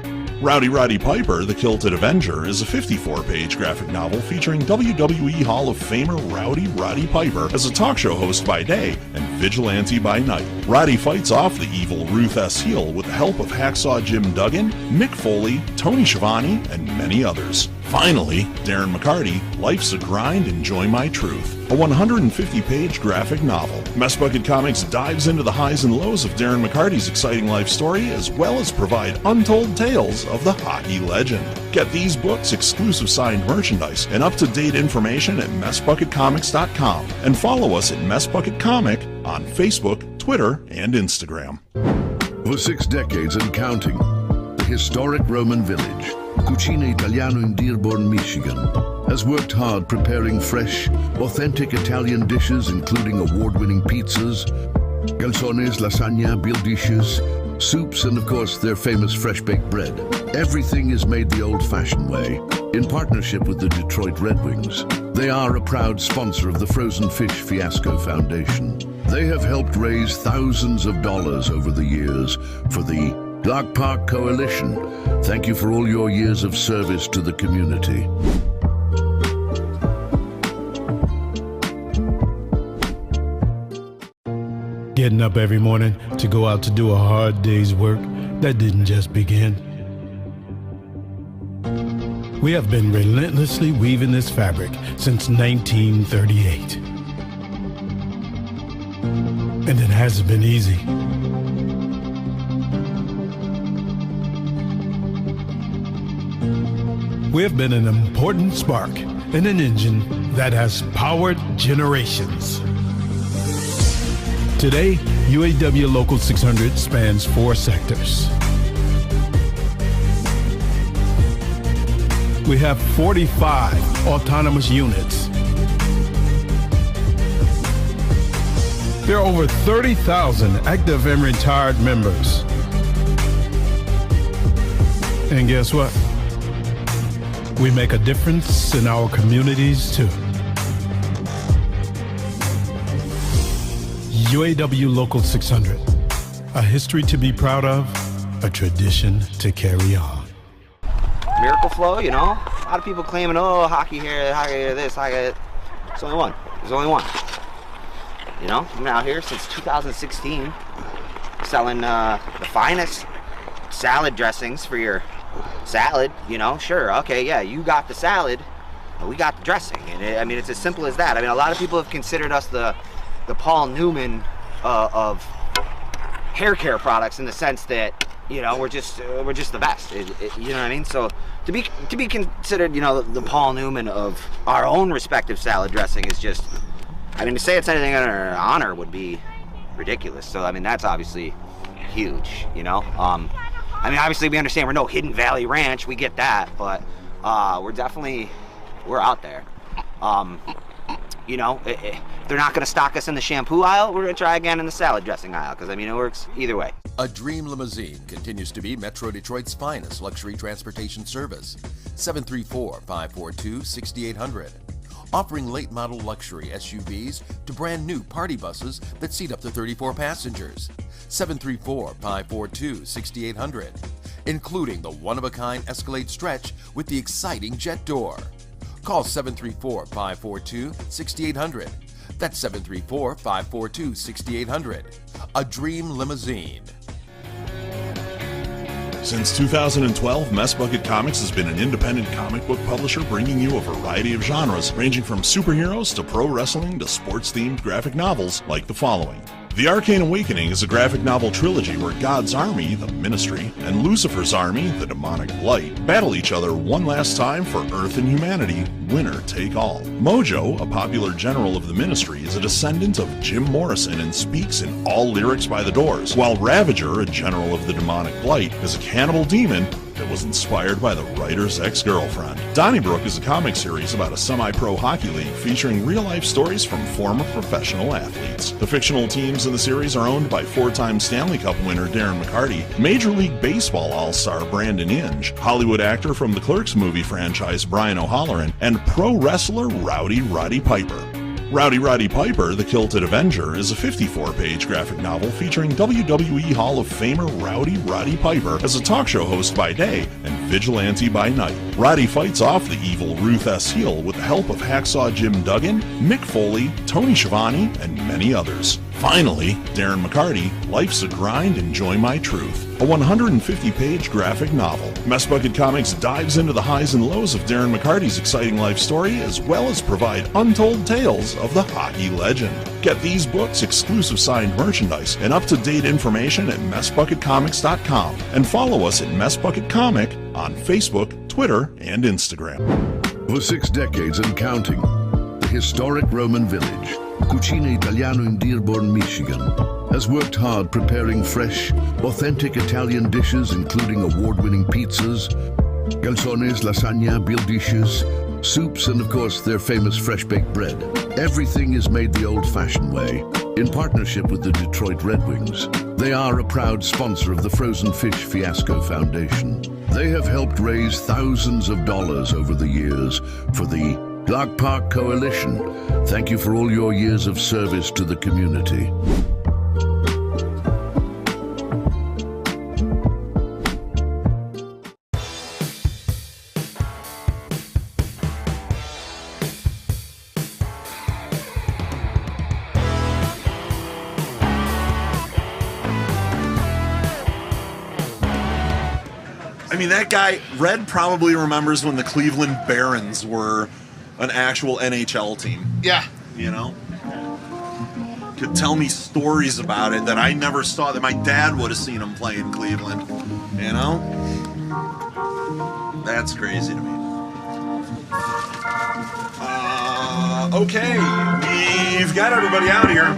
Rowdy Roddy Piper, the Kilted Avenger, is a 54-page graphic novel featuring WWE Hall of Famer Rowdy Roddy Piper as a talk show host by day and vigilante by night. Roddy fights off the evil Ruth S. Heel with the help of Hacksaw Jim Duggan, Mick Foley, Tony Schiavone, and many others. Finally, Darren McCarty, Life's a Grind, Enjoy My Truth, a 150-page graphic novel. Mess Bucket Comics dives into the highs and lows of Darren McCarty's exciting life story, as well as provide untold tales of the hockey legend. Get these books, exclusive signed merchandise, and up-to-date information at MessBucketComics.com, and follow us at Mess Bucket Comic on Facebook, Twitter, and Instagram. For 6 decades and counting, the historic Roman village, Cucina Italiano in Dearborn, Michigan, has worked hard preparing fresh, authentic Italian dishes including award-winning pizzas, calzones, lasagna, beer dishes, soups, and of course their famous fresh-baked bread. Everything is made the old-fashioned way, in partnership with the Detroit Red Wings. They are a proud sponsor of the Frozen Fish Fiasco Foundation. They have helped raise thousands of dollars over the years for the Dog Park Coalition. Thank you for all your years of service to the community. Getting up every morning to go out to do a hard day's work that didn't just begin. We have been relentlessly weaving this fabric since 1938. And it hasn't been easy. We have been an important spark in an engine that has powered generations. Today, UAW Local 600 spans 4 sectors. We have 45 autonomous units. There are over 30,000 active and retired members. And guess what? We make a difference in our communities too. UAW Local 600, a history to be proud of, a tradition to carry on. Miracle Flow, you know, a lot of people claiming, oh, hockey here, this, hockey that. There's only one. There's only one. You know, I've been out here since 2016, selling the finest salad dressings for your salad. You know, sure, okay, yeah, you got the salad, but we got the dressing. And I mean, it's as simple as that. I mean, a lot of people have considered us the Paul Newman of hair care products, in the sense that, you know, we're just the best. You know what I mean? So to be considered, you know, the Paul Newman of our own respective salad dressing is just, I mean, to say it's anything under honor would be ridiculous. So I mean, that's obviously huge. You know, I mean, obviously we understand we're no Hidden Valley Ranch. We get that, but we're out there. You know, if they're not going to stock us in the shampoo aisle, we're going to try again in the salad dressing aisle, because I mean, it works either way. A Dream Limousine continues to be Metro Detroit's finest luxury transportation service. 734-542-6800. Offering late model luxury SUVs to brand new party buses that seat up to 34 passengers. 734-542-6800. Including the one-of-a-kind Escalade Stretch with the exciting jet door. Call 734-542-6800. That's 734-542-6800. A Dream Limousine. Since 2012, Mess Bucket Comics has been an independent comic book publisher bringing you a variety of genres, ranging from superheroes to pro wrestling to sports-themed graphic novels like the following. The Arcane Awakening is a graphic novel trilogy where God's army, the Ministry, and Lucifer's army, the Demonic Blight, battle each other one last time for Earth and humanity, winner take all. Mojo, a popular general of the Ministry, is a descendant of Jim Morrison and speaks in all lyrics by the Doors, while Ravager, a general of the Demonic Blight, is a cannibal demon that was inspired by the writer's ex-girlfriend. Donnybrook is a comic series about a semi-pro hockey league featuring real-life stories from former professional athletes. The fictional teams in the series are owned by 4-time Stanley Cup winner Darren McCarty, Major League Baseball all-star Brandon Inge, Hollywood actor from the Clerks movie franchise Brian O'Halloran, and pro wrestler Rowdy Roddy Piper. Rowdy Roddy Piper, the Kilted Avenger, is a 54-page graphic novel featuring WWE Hall of Famer Rowdy Roddy Piper as a talk show host by day and vigilante by night. Roddy fights off the evil Ruth S. Heel with the help of Hacksaw Jim Duggan, Mick Foley, Tony Schiavone, and many others. Finally, Darren McCarty, Life's a Grind, Enjoy My Truth, a 150-page graphic novel. Mess Bucket Comics dives into the highs and lows of Darren McCarty's exciting life story, as well as provide untold tales of the hockey legend. Get these books, exclusive signed merchandise, and up-to-date information at MessBucketComics.com, and follow us at Mess Bucket Comic on Facebook, Twitter, and Instagram. For 6 decades and counting, the historic Roman village, Cucina Italiano in Dearborn, Michigan, has worked hard preparing fresh, authentic Italian dishes, including award-winning pizzas, calzones, lasagna, beer dishes, soups, and of course their famous fresh-baked bread. Everything is made the old-fashioned way, in partnership with the Detroit Red Wings. They are a proud sponsor of the Frozen Fish Fiasco Foundation. They have helped raise thousands of dollars over the years for the Dog Park Coalition. Thank you for all your years of service to the community. I mean, that guy, Red probably remembers when the Cleveland Barons were an actual NHL team. Yeah. You know? Could tell me stories about it that I never saw, that my dad would have seen him play in Cleveland. You know? That's crazy to me. Okay, we've got everybody out here.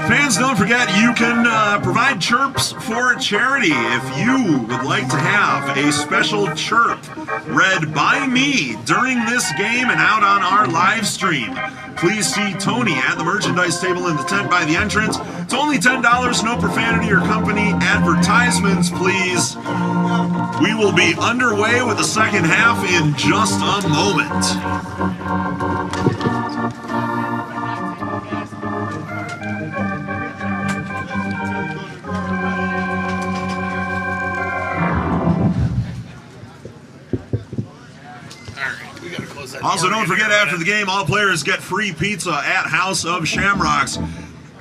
Fans, don't forget you can provide chirps for charity. If you would like to have a special chirp read by me during this game and out on our live stream, please see Tony at the merchandise table in the tent by the entrance. It's only $10, no profanity or company advertisements, please. We will be underway with the second half in just a moment. Also, don't forget, after the game, all players get free pizza at House of Shamrocks,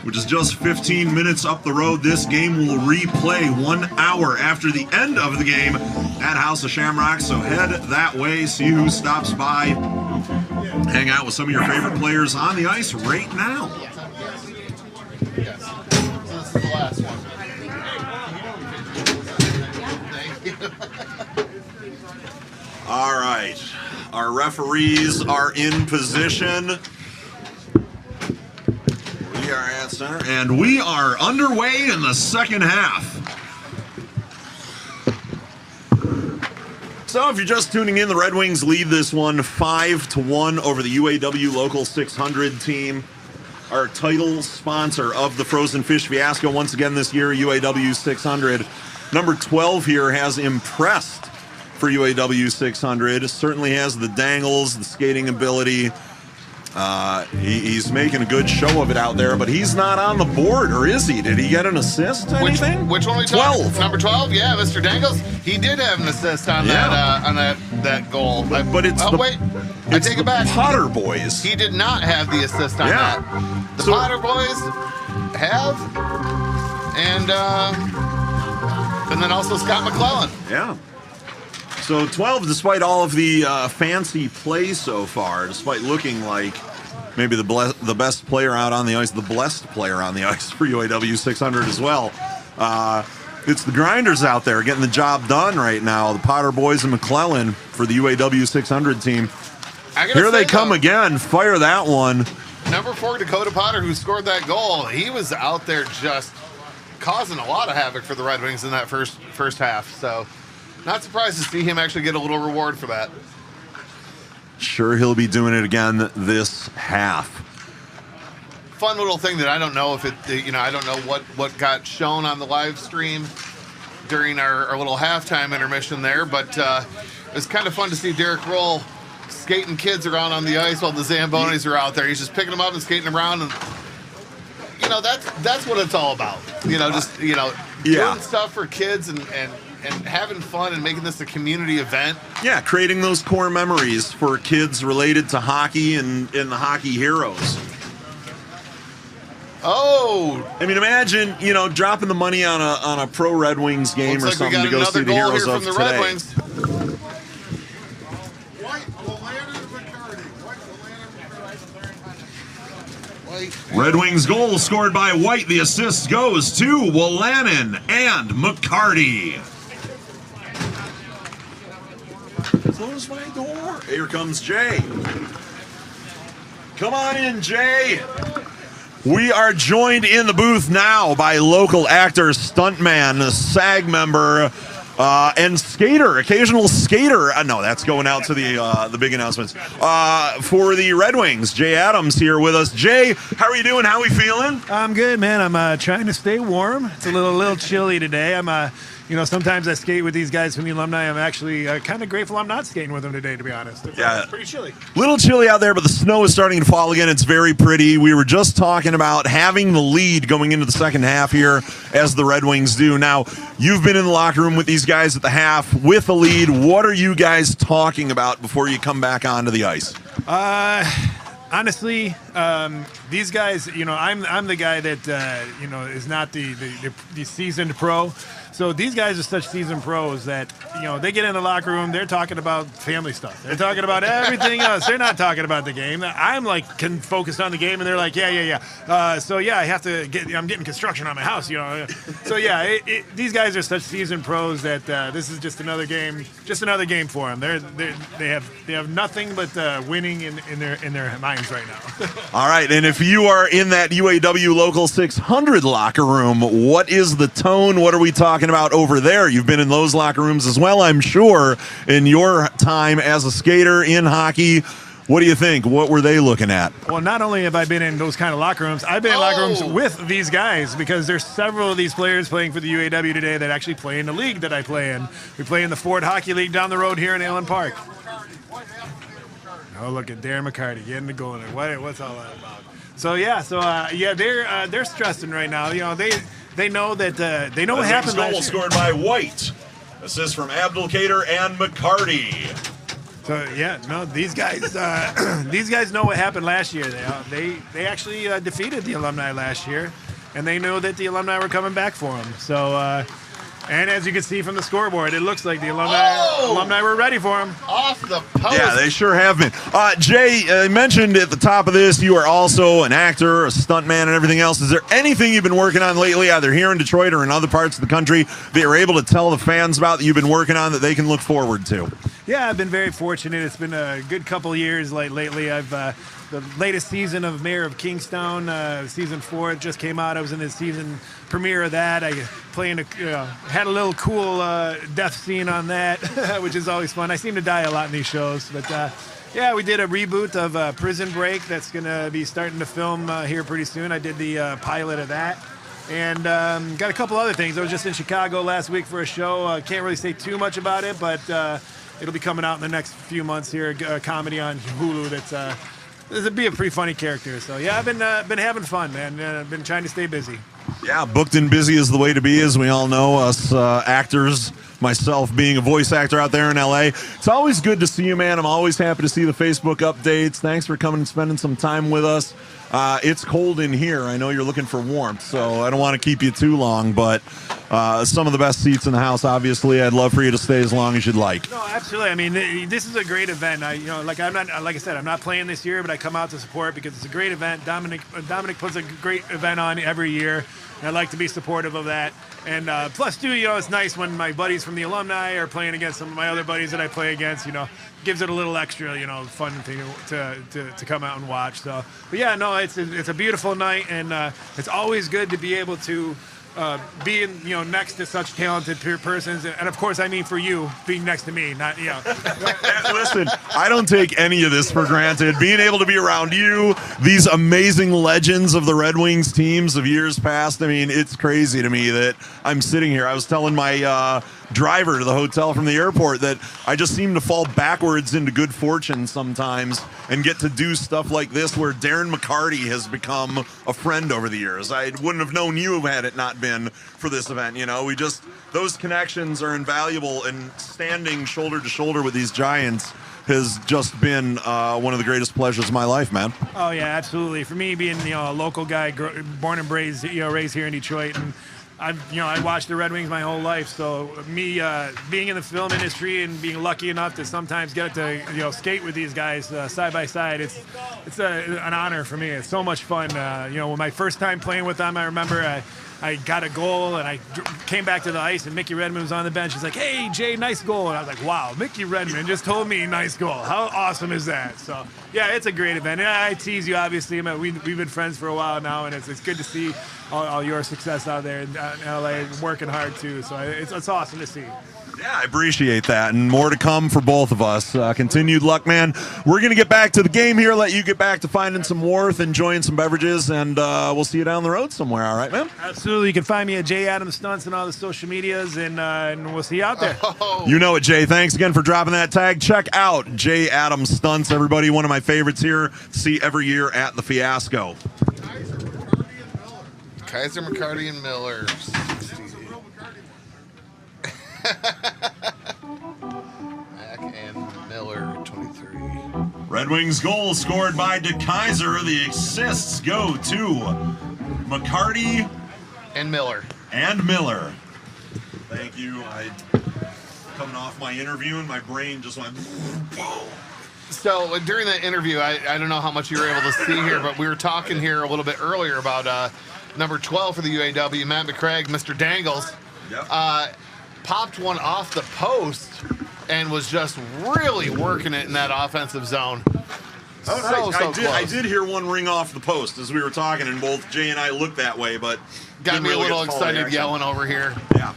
which is just 15 minutes up the road. This game will replay 1 hour after the end of the game at House of Shamrocks, so head that way, see who stops by, hang out with some of your favorite players on the ice right now. Yes. So this is the last one. All right. Our referees are in position. We are at center, and we are underway in the second half. So if you're just tuning in, the Red Wings lead this one 5-1 over the UAW Local 600 team. Our title sponsor of the Frozen Fish Fiasco once again this year, UAW 600. Number 12 here has impressed for UAW 600. Certainly has the dangles, the skating ability. He's making a good show of it out there, but he's not on the board, or is he? Did he get an assist? Anything? Which one we 12. Number 12, yeah, Mr. Dangles. He did have an assist on that goal. But it's I take it back. Potter boys. He did not have the assist on that. The Potter boys have, and then also Scott McClellan. Yeah. So 12, despite all of the fancy play so far, despite looking like maybe the best player out on the ice, the blessed player on the ice for UAW 600 as well, it's the grinders out there getting the job done right now. The Potter boys and McClellan for the UAW 600 team. Here they come again. Fire that one. Number 4, Dakota Potter, who scored that goal, he was out there just causing a lot of havoc for the Red Wings in that first half. So not surprised to see him actually get a little reward for that. Sure, he'll be doing it again this half. Fun little thing that I don't know if I don't know what got shown on the live stream during our little halftime intermission there, but it was kind of fun to see Derek Roll skating kids around on the ice while the Zambonis are out there. He's just picking them up and skating them around, and that's what it's all about. Doing stuff for kids and having fun and making this a community event. Yeah, creating those core memories for kids related to hockey and the hockey heroes. Oh, I mean, imagine dropping the money on a pro Red Wings game or something to go see the heroes of today. Red Wings goal scored by White. The assist goes to Wolanin and McCarty. Close my door. Here comes Jay. Come on in, Jay. We are joined in the booth now by local actor, stuntman, SAG member, and skater, occasional skater. No, that's going out to the big announcements. For the Red Wings, Jay Adams here with us. Jay, how are you doing? How are we feeling? I'm good, man. I'm trying to stay warm. It's a little chilly today. I'm sometimes I skate with these guys from the alumni. I'm actually kind of grateful I'm not skating with them today, to be honest. It's pretty chilly. Little chilly out there, but the snow is starting to fall again. It's very pretty. We were just talking about having the lead going into the second half here, as the Red Wings do. Now, you've been in the locker room with these guys at the half with a lead. What are you guys talking about before you come back onto the ice? Honestly, these guys, I'm the guy that, is not the seasoned pro. So these guys are such seasoned pros that, they get in the locker room, they're talking about family stuff. They're talking about everything else. They're not talking about the game. I'm like focused on the game, and they're like, I have to I'm getting construction on my house, So these guys are such seasoned pros that this is just another game for them. They have nothing but winning in their minds right now. All right, and if you are in that UAW Local 600 locker room, what is the tone? What are we talking about over there? You've been in those locker rooms as well, I'm sure, in your time as a skater in hockey. What do you think? What were they looking at? Well, not only have I been in those kind of locker rooms, I've been in locker rooms with these guys, because there's several of these players playing for the UAW today that actually play in the league that I play in. We play in the Ford Hockey League down the road here in Allen Park. Oh, look at Darren McCarty getting the goal. What's all that about? So they're stressing right now. They know that they know what happened last year. Scored by White. Assist from Abdelkader and McCarty. So these guys know what happened last year. They actually defeated the Alumni last year, and they know that the Alumni were coming back for them. So. And as you can see from the scoreboard, it looks like the alumni were ready for him. Off the post. Yeah, they sure have been. Jay, mentioned at the top of this, you are also an actor, a stuntman, and everything else. Is there anything you've been working on lately, either here in Detroit or in other parts of the country, that you're able to tell the fans about that you've been working on that they can look forward to? Yeah, I've been very fortunate. It's been a good couple years lately. I've the latest season of Mayor of Kingstown, season 4, just came out. I was in the season premiere of that. I had a little cool death scene on that, which is always fun. I seem to die a lot in these shows, but we did a reboot of Prison Break that's going to be starting to film here pretty soon. I did the pilot of that. And got a couple other things. I was just in Chicago last week for a show. Can't really say too much about it, but it'll be coming out in the next few months here. A comedy on Hulu that's it'll be a pretty funny character. So I've been having fun, man. I've been trying to stay busy. Yeah, booked and busy is the way to be, as we all know, us actors. Myself being a voice actor out there in LA. It's always good to see you, man. I'm always happy to see the Facebook updates. Thanks for coming and spending some time with us. It's cold in here. I know you're looking for warmth, so I don't want to keep you too long, but some of the best seats in the house, obviously. I'd love for you to stay as long as you'd like. No, absolutely. I mean, this is a great event. Like I said, I'm not playing this year, but I come out to support because it's a great event. Dominic puts a great event on every year, and I like to be supportive of that. And plus, too, it's nice when my buddies from the Alumni are playing against some of my other buddies that I play against. Gives it a little extra, fun thing to come out and watch. So, but it's a beautiful night, and it's always good to be able to be next to such talented persons, and of course I mean for you being next to me, not Listen, I don't take any of this for granted. Being able to be around you, these amazing legends of the Red Wings teams of years past, I mean, it's crazy to me that I'm sitting here. I was telling my driver to the hotel from the airport that I just seem to fall backwards into good fortune sometimes and get to do stuff like this where Darren McCarty has become a friend over the years. I wouldn't have known you had it not been for this event. Those connections are invaluable, and standing shoulder to shoulder with these giants has just been one of the greatest pleasures of my life, man. Oh yeah, absolutely. For me, being a local guy, born and raised here in Detroit, and I watched the Red Wings my whole life. So me being in the film industry and being lucky enough to sometimes get to skate with these guys side by side, it's an honor for me. It's so much fun. When my first time playing with them, I remember I got a goal, and I came back to the ice, and Mickey Redmond was on the bench. He's like, "Hey, Jay, nice goal." And I was like, wow, Mickey Redmond just told me nice goal. How awesome is that? So, yeah, it's a great event. And I tease you, obviously. We've been friends for a while now, and it's good to see all your success out there in LA, working hard, too. So it's awesome to see. Yeah, I appreciate that, and more to come for both of us. Continued luck, man. We're going to get back to the game here, let you get back to finding some warmth, enjoying some beverages, and we'll see you down the road somewhere, all right, man? Absolutely. You can find me at J Adams Stunts and all the social medias, and we'll see you out there. You know it, Jay. Thanks again for dropping that tag. Check out J Adams Stunts, everybody. One of my favorites here. See every year at the Fiasco. Kaiser, McCarty, and Miller. Mac and Miller, 23. Red Wings goal scored by DeKaiser. The assists go to McCarty and Miller. Thank you. Coming off my interview, and my brain just went. So during that interview, I don't know how much you were able to see here, but we were talking here a little bit earlier about number 12 for the UAW, Matt McCraig, Mr. Dangles. Yep. Popped one off the post and was just really working it in that offensive zone. Oh, nice. I did hear one ring off the post as we were talking, and both Jay and I looked that way, but got me a little excited yelling over here. Yeah.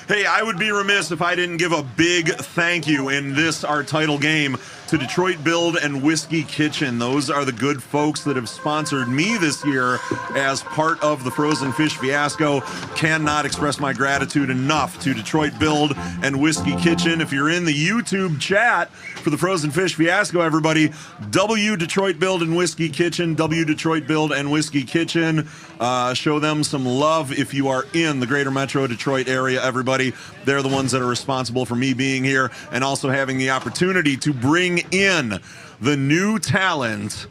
Hey, I would be remiss if I didn't give a big thank you in this, our title game, to Detroit Build and Whiskey Kitchen. Those are the good folks that have sponsored me this year as part of the Frozen Fish Fiasco. Cannot express my gratitude enough to Detroit Build and Whiskey Kitchen. If you're in the YouTube chat for the Frozen Fish Fiasco, everybody, W Detroit Build and Whiskey Kitchen, W Detroit Build and Whiskey Kitchen. Show them some love if you are in the greater Metro Detroit area, everybody. They're the ones that are responsible for me being here and also having the opportunity to bring in the new talent,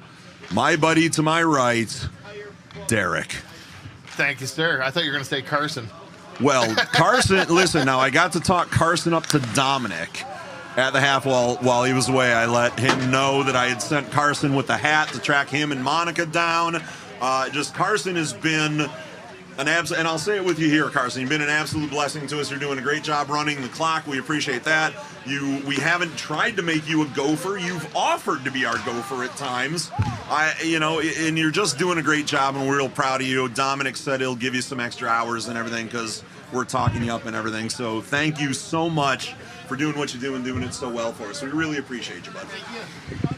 my buddy to my right, Derek. Thank you, sir. I thought you were going to say Carson. Well, Carson, listen, now I got to talk Carson up to Dominic at the half while he was away. I let him know that I had sent Carson with the hat to track him and Monica down. Just Carson has been an and I'll say it with you here, Carson. You've been an absolute blessing to us. You're doing a great job running the clock. We appreciate that. We haven't tried to make you a gopher. You've offered to be our gopher at times. And you're just doing a great job, and we're real proud of you. Dominic said he'll give you some extra hours and everything because we're talking you up and everything. So thank you so much for doing what you do and doing it so well for us. We really appreciate you, bud. Thank you.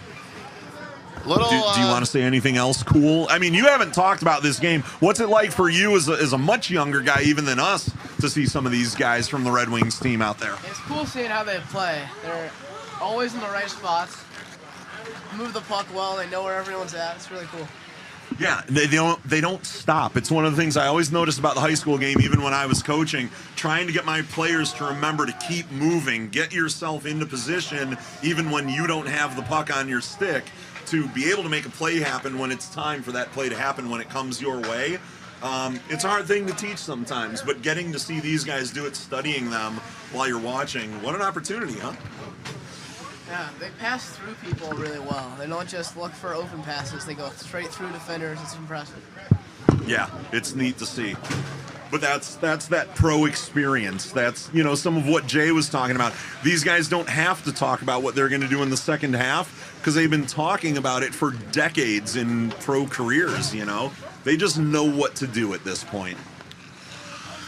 Do you want to say anything else cool? I mean, you haven't talked about this game. What's it like for you as a much younger guy, even than us, to see some of these guys from the Red Wings team out there? It's cool seeing how they play. They're always in the right spots, move the puck well, they know where everyone's at. It's really cool. Yeah, they don't stop. It's one of the things I always noticed about the high school game, even when I was coaching, trying to get my players to remember to keep moving, get yourself into position, even when you don't have the puck on your stick, to be able to make a play happen when it's time for that play to happen when it comes your way. It's a hard thing to teach sometimes, but getting to see these guys do it, studying them while you're watching, what an opportunity, huh? Yeah, they pass through people really well. They don't just look for open passes. They go straight through defenders. It's impressive. Yeah, it's neat to see. But that's that pro experience. That's, some of what Jay was talking about. These guys don't have to talk about what they're going to do in the second half because they've been talking about it for decades in pro careers, They just know what to do at this point.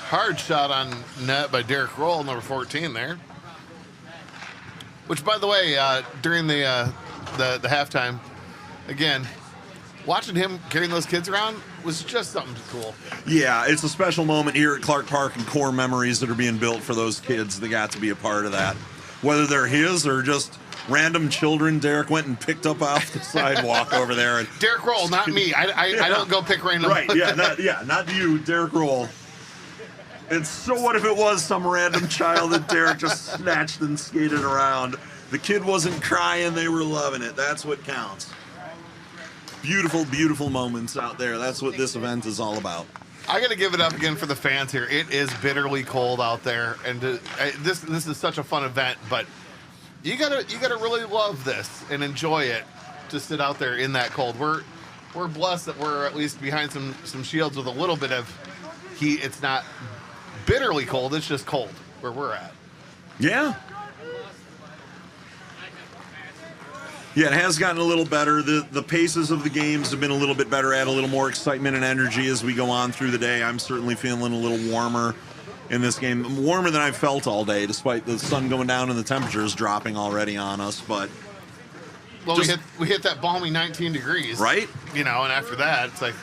Hard shot on net by Derek Roll, number 14 there. Which, by the way, during the halftime, again, watching him carrying those kids around was just something cool. Yeah, it's a special moment here at Clark Park and core memories that are being built for those kids that got to be a part of that. Whether they're his or just random children Derek went and picked up off the sidewalk over there. And Derek Roll, not me. I don't go pick random. Right, not you, Derek Roll. And so what if it was some random child that Derek just snatched and skated around? The kid wasn't crying, they were loving it. That's what counts. Beautiful, beautiful moments out there. That's what this event is all about. I got to give it up again for the fans here. It is bitterly cold out there, and this is such a fun event. But you gotta really love this and enjoy it to sit out there in that cold. We're blessed that we're at least behind some shields with a little bit of heat. It's not bitterly cold. It's just cold where we're at. Yeah. Yeah, it has gotten a little better. The paces of the games have been a little bit better, add a little more excitement and energy as we go on through the day. I'm certainly feeling a little warmer in this game. Warmer than I've felt all day, despite the sun going down and the temperatures dropping already on us. But well, we hit that balmy 19 degrees. Right? And after that, it's like...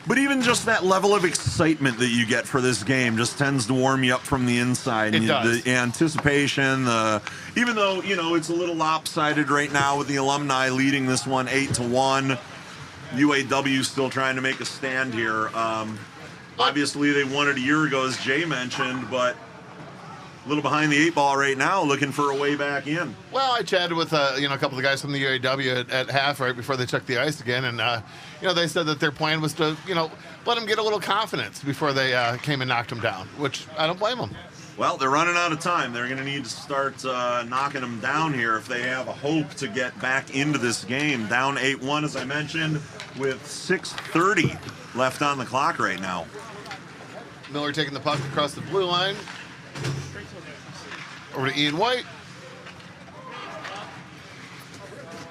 But even just that level of excitement that you get for this game just tends to warm you up from the inside. It does. The anticipation, even though, it's a little lopsided right now with the alumni leading this one 8-1. UAW still trying to make a stand here. Obviously, they won it a year ago, as Jay mentioned, but a little behind the eight ball right now, looking for a way back in. Well, I chatted with a couple of the guys from the UAW at half right before they checked the ice again, and they said that their plan was to let them get a little confidence before they came and knocked them down, which I don't blame them. Well, they're running out of time. They're going to need to start knocking them down here if they have a hope to get back into this game. Down 8-1, as I mentioned, with 6:30 left on the clock right now. Miller taking the puck across the blue line. Over to Ian White.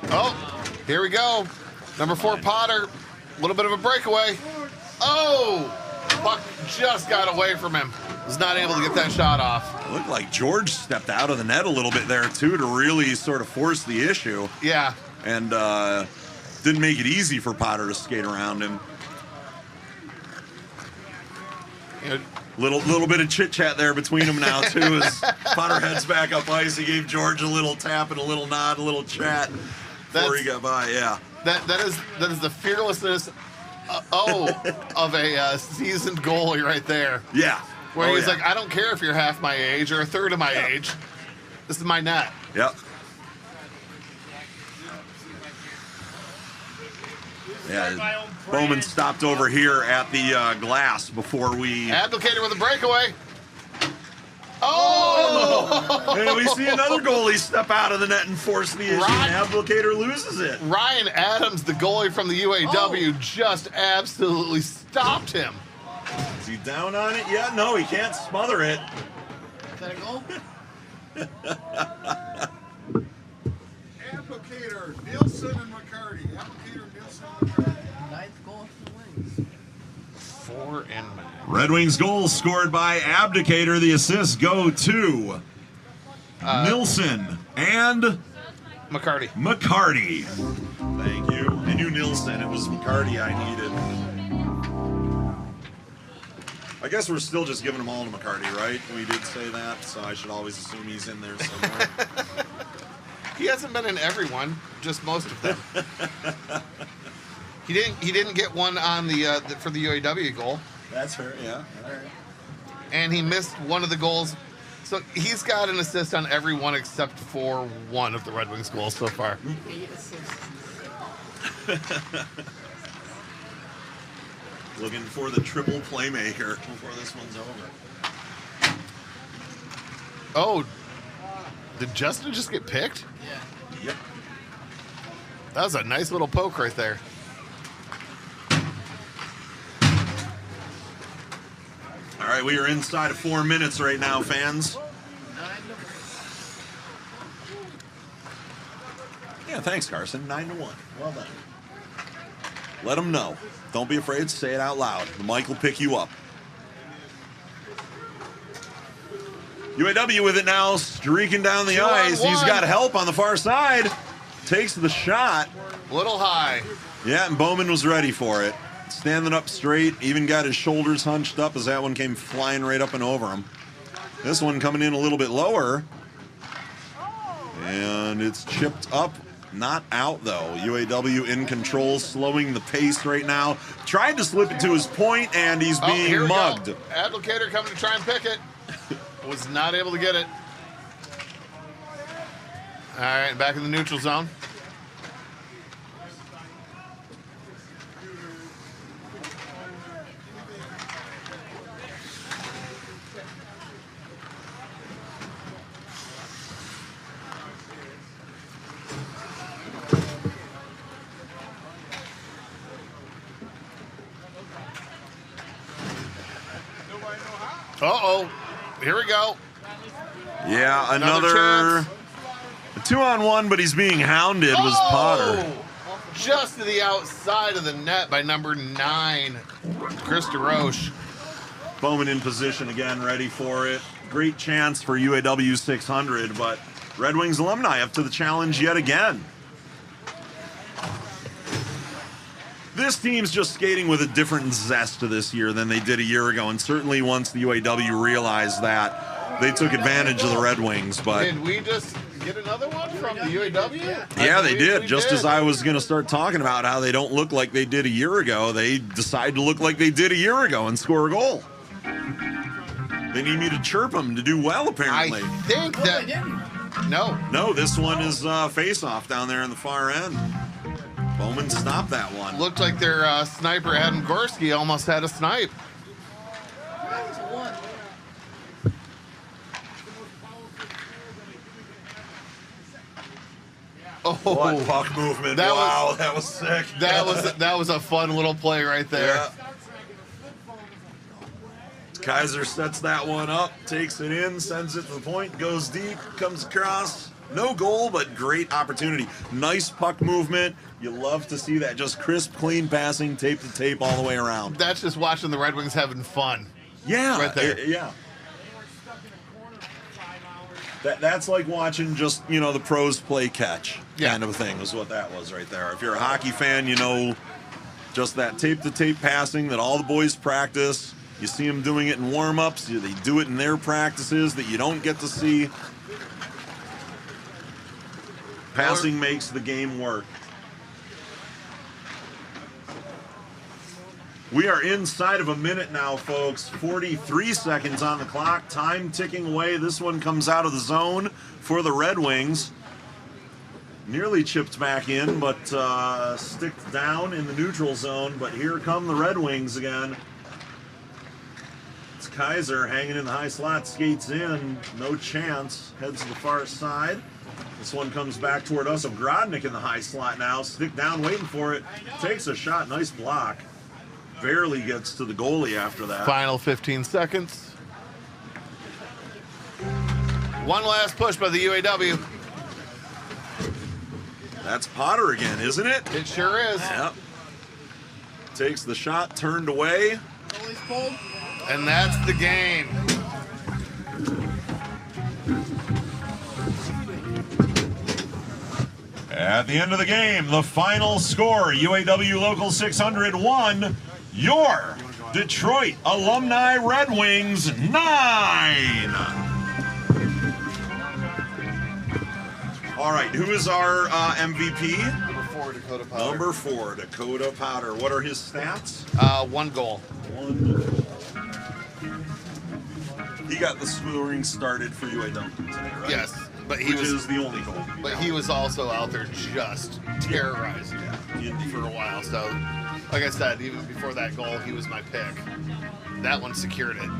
Oh, here we go. Number 4, Potter. A little bit of a breakaway. Oh, puck just got away from him. Was not able to get that shot off. It looked like George stepped out of the net a little bit there, too, to really sort of force the issue. Yeah. And didn't make it easy for Potter to skate around him. Little bit of chit-chat there between them now, too, as Potter heads back up ice. He gave George a little tap and a little nod, a little chat before he got by, yeah. That is the fearlessness of a seasoned goalie right there. Yeah. Where he's like, I don't care if you're half my age or a third of my age. This is my net. Yep. Yeah, Bowman stopped over here at the glass before we... Applicator with a breakaway. Oh! And we see another goalie step out of the net and force the issue. Applicator loses it. Ryan Adams, the goalie from the UAW, just absolutely stopped him. Is he down on it yet? No, he can't smother it. Is that a goal? Applicator, Nielsen and McCarty. Applicator, Nielsen and McCarty. 9th goal for the Wings. 4 and Red Wings goal scored by Abdicator. The assists go to Nilsson and McCarty. Thank you. I knew Nilsson. It was McCarty I needed. I guess we're still just giving them all to McCarty, right? We did say that, so I should always assume he's in there somewhere. He hasn't been in every one, just most of them. He didn't get one on the for the UAW goal. That's fair, yeah. All right. And he missed one of the goals. So he's got an assist on every one except for one of the Red Wings goals so far. 8 assists. Looking for the triple playmaker before this one's over. Oh, did Justin just get picked? Yeah. Yep. That was a nice little poke right there. All right, we are inside of 4 minutes right now, fans. Yeah, thanks, Carson. 9-1. Well done. Let them know. Don't be afraid to say it out loud. The mic will pick you up. UAW with it now, streaking down the ice. He's got help on the far side. Takes the shot. Little high. Yeah, and Bowman was ready for it. Standing up straight, even got his shoulders hunched up as that one came flying right up and over him. This one coming in a little bit lower. And it's chipped up. Not out, though. UAW in control, slowing the pace right now. Tried to slip it to his point, and he's being mugged. Applicator coming to try and pick it. Was not able to get it. All right, back in the neutral zone. Uh-oh. Here we go. Yeah, another 2-on-1, but he's being hounded was Potter. Just to the outside of the net by number 9, Chris DeRoche. Bowman in position again, ready for it. Great chance for UAW 600, but Red Wings alumni up to the challenge yet again. This team's just skating with a different zest to this year than they did a year ago, and certainly once the UAW realized that, they took advantage of the Red Wings. But did we just get another one from the UAW? yeah, they did. Just as I was going to start talking about how they don't look like they did a year ago, they decide to look like they did a year ago and score a goal. They need me to chirp them to do well, apparently. I think that... No, this one is face-off down there in the far end. Bowman stopped that one. Looked like their sniper, Adam Gorski, almost had a snipe. What puck movement. Wow, that was sick. That was a fun little play right there. Yeah. Kaiser sets that one up, takes it in, sends it to the point, goes deep, comes across. No goal, but great opportunity. Nice puck movement. You love to see that. Just crisp, clean passing, tape to tape all the way around. That's just watching the Red Wings having fun. Yeah. Right there. Yeah. That's like watching just, the pros play catch kind of a thing is what that was right there. If you're a hockey fan, just that tape-to-tape passing that all the boys practice. You see them doing it in warm-ups. They do it in their practices that you don't get to see. Passing makes the game work. We are inside of a minute now, folks. 43 seconds on the clock. Time ticking away. This one comes out of the zone for the Red Wings. Nearly chipped back in, but sticked down in the neutral zone. But here come the Red Wings again. It's Kaiser hanging in the high slot, skates in. No chance. Heads to the far side. This one comes back toward us. Ogrodnik in the high slot now. Stick down, waiting for it. Takes a shot. Nice block. Barely gets to the goalie after that. Final 15 seconds. One last push by the UAW. That's Potter again, isn't it? It sure is. Yep. Takes the shot, turned away. Goalie's pulled. And that's the game. At the end of the game, the final score, UAW Local 600 won. Your Detroit Alumni Red Wings 9. All right, who is our MVP? Number 4, Dakota Potter. Number 4, Dakota Potter. What are his stats? 1 goal. 1 goal. He got the scoring started for UAW today, right? Yes, but Which is the only goal. But he was also out there just terrorizing for a while. So, like I said, even before that goal, he was my pick. That one secured it.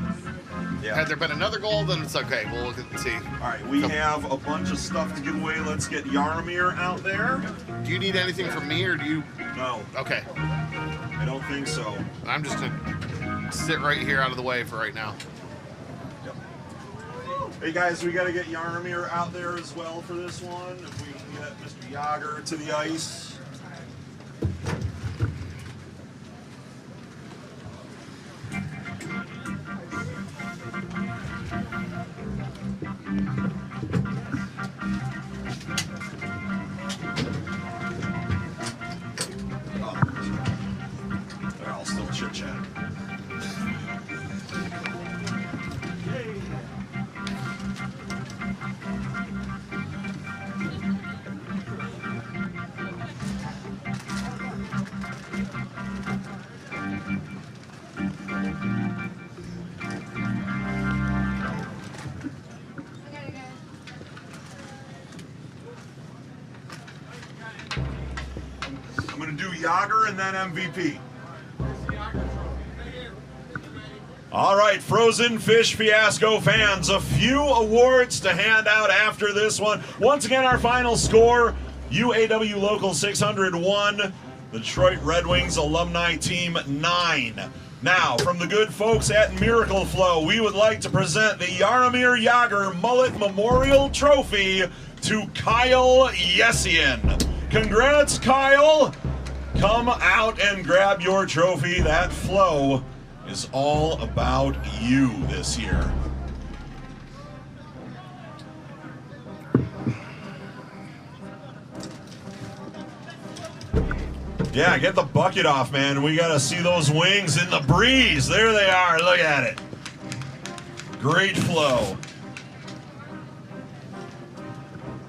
Yeah. Had there been another goal, then it's okay. We'll look and see. All right, we have a bunch of stuff to give away. Let's get Jaromir out there. Do you need anything from me, or do you? No. Okay. I don't think so. I'm just gonna sit right here out of the way for right now. Hey guys, we got to get Jaromir out there as well for this one. If we can get Mr. Yager to the ice. They're all still chit-chatting. I'm going to do Yager and then MVP. All right, Frozen Fish Fiasco fans, a few awards to hand out after this one. Once again, our final score, UAW Local 601, the Detroit Red Wings Alumni Team 9. Now, from the good folks at Miracle Flow, we would like to present the Jaromir Yager Mullet Memorial Trophy to Kyle Yessian. Congrats, Kyle. Come out and grab your trophy. That flow is all about you this year. Yeah, get the bucket off, man. We got to see those wings in the breeze. There they are. Look at it. Great flow.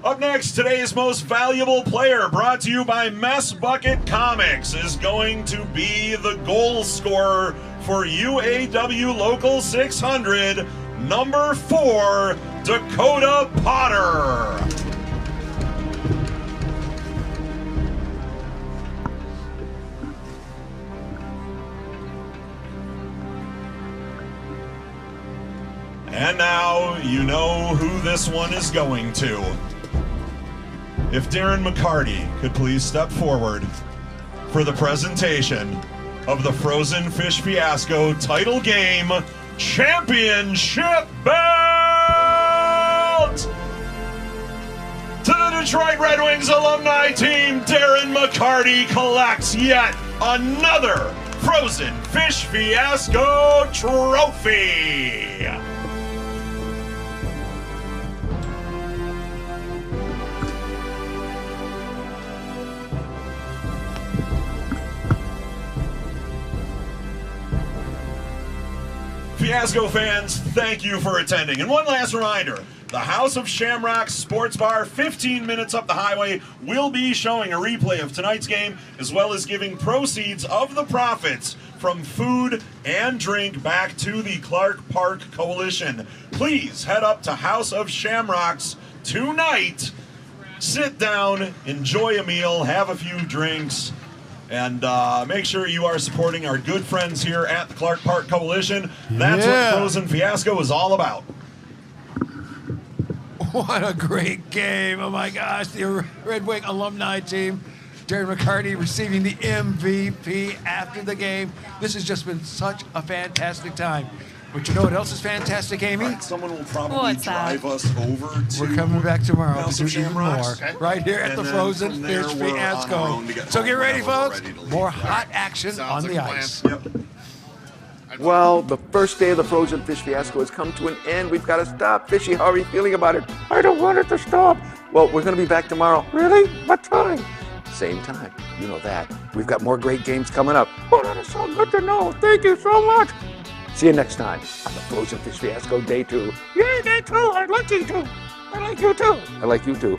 Up next, today's most valuable player, brought to you by Mess Bucket Comics, is going to be the goal scorer for UAW Local 600, number 4, Dakota Potter. And now you know who this one is going to. if Darren McCarty could please step forward for the presentation of the Frozen Fish Fiasco title game championship belt to the Detroit Red Wings alumni team. Darren McCarty collects yet another Frozen Fish Fiasco trophy. Fiasco fans, thank you for attending. And one last reminder, the House of Shamrock Sports Bar, 15 minutes up the highway, will be showing a replay of tonight's game, as well as giving proceeds of the profits from food and drink back to the Clark Park Coalition. Please head up to House of Shamrocks tonight. Sit down, enjoy a meal, have a few drinks, and make sure you are supporting our good friends here at the Clark Park Coalition. That's what Frozen Fiasco is all about. What a great game. Oh my gosh, the Red Wing alumni team. Darren McCarty receiving the MVP after the game. This has just been such a fantastic time. But you know what else is fantastic, Amy? Right, someone will probably drive us over to We're coming back tomorrow House to of do even more. Shamrocks. Right here at And the then Frozen from there, Fish we're on our Fiasco. own to get So home get ready, whenever we're folks. ready to leave. More hot action on the ice. Well, the first day of the Frozen Fish Fiasco has come to an end. We've got to stop. Fishy, how are you feeling about it? I don't want it to stop. Well, we're going to be back tomorrow. Really? What time? Same time. You know that. We've got more great games coming up. Oh, that is so good to know. Thank you so much. See you next time on the Frozen Fish Fiasco Day 2. Yay, Day 2. I like you too. I like you too. I like you too.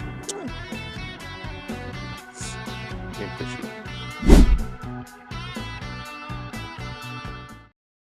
Hey, Fishy.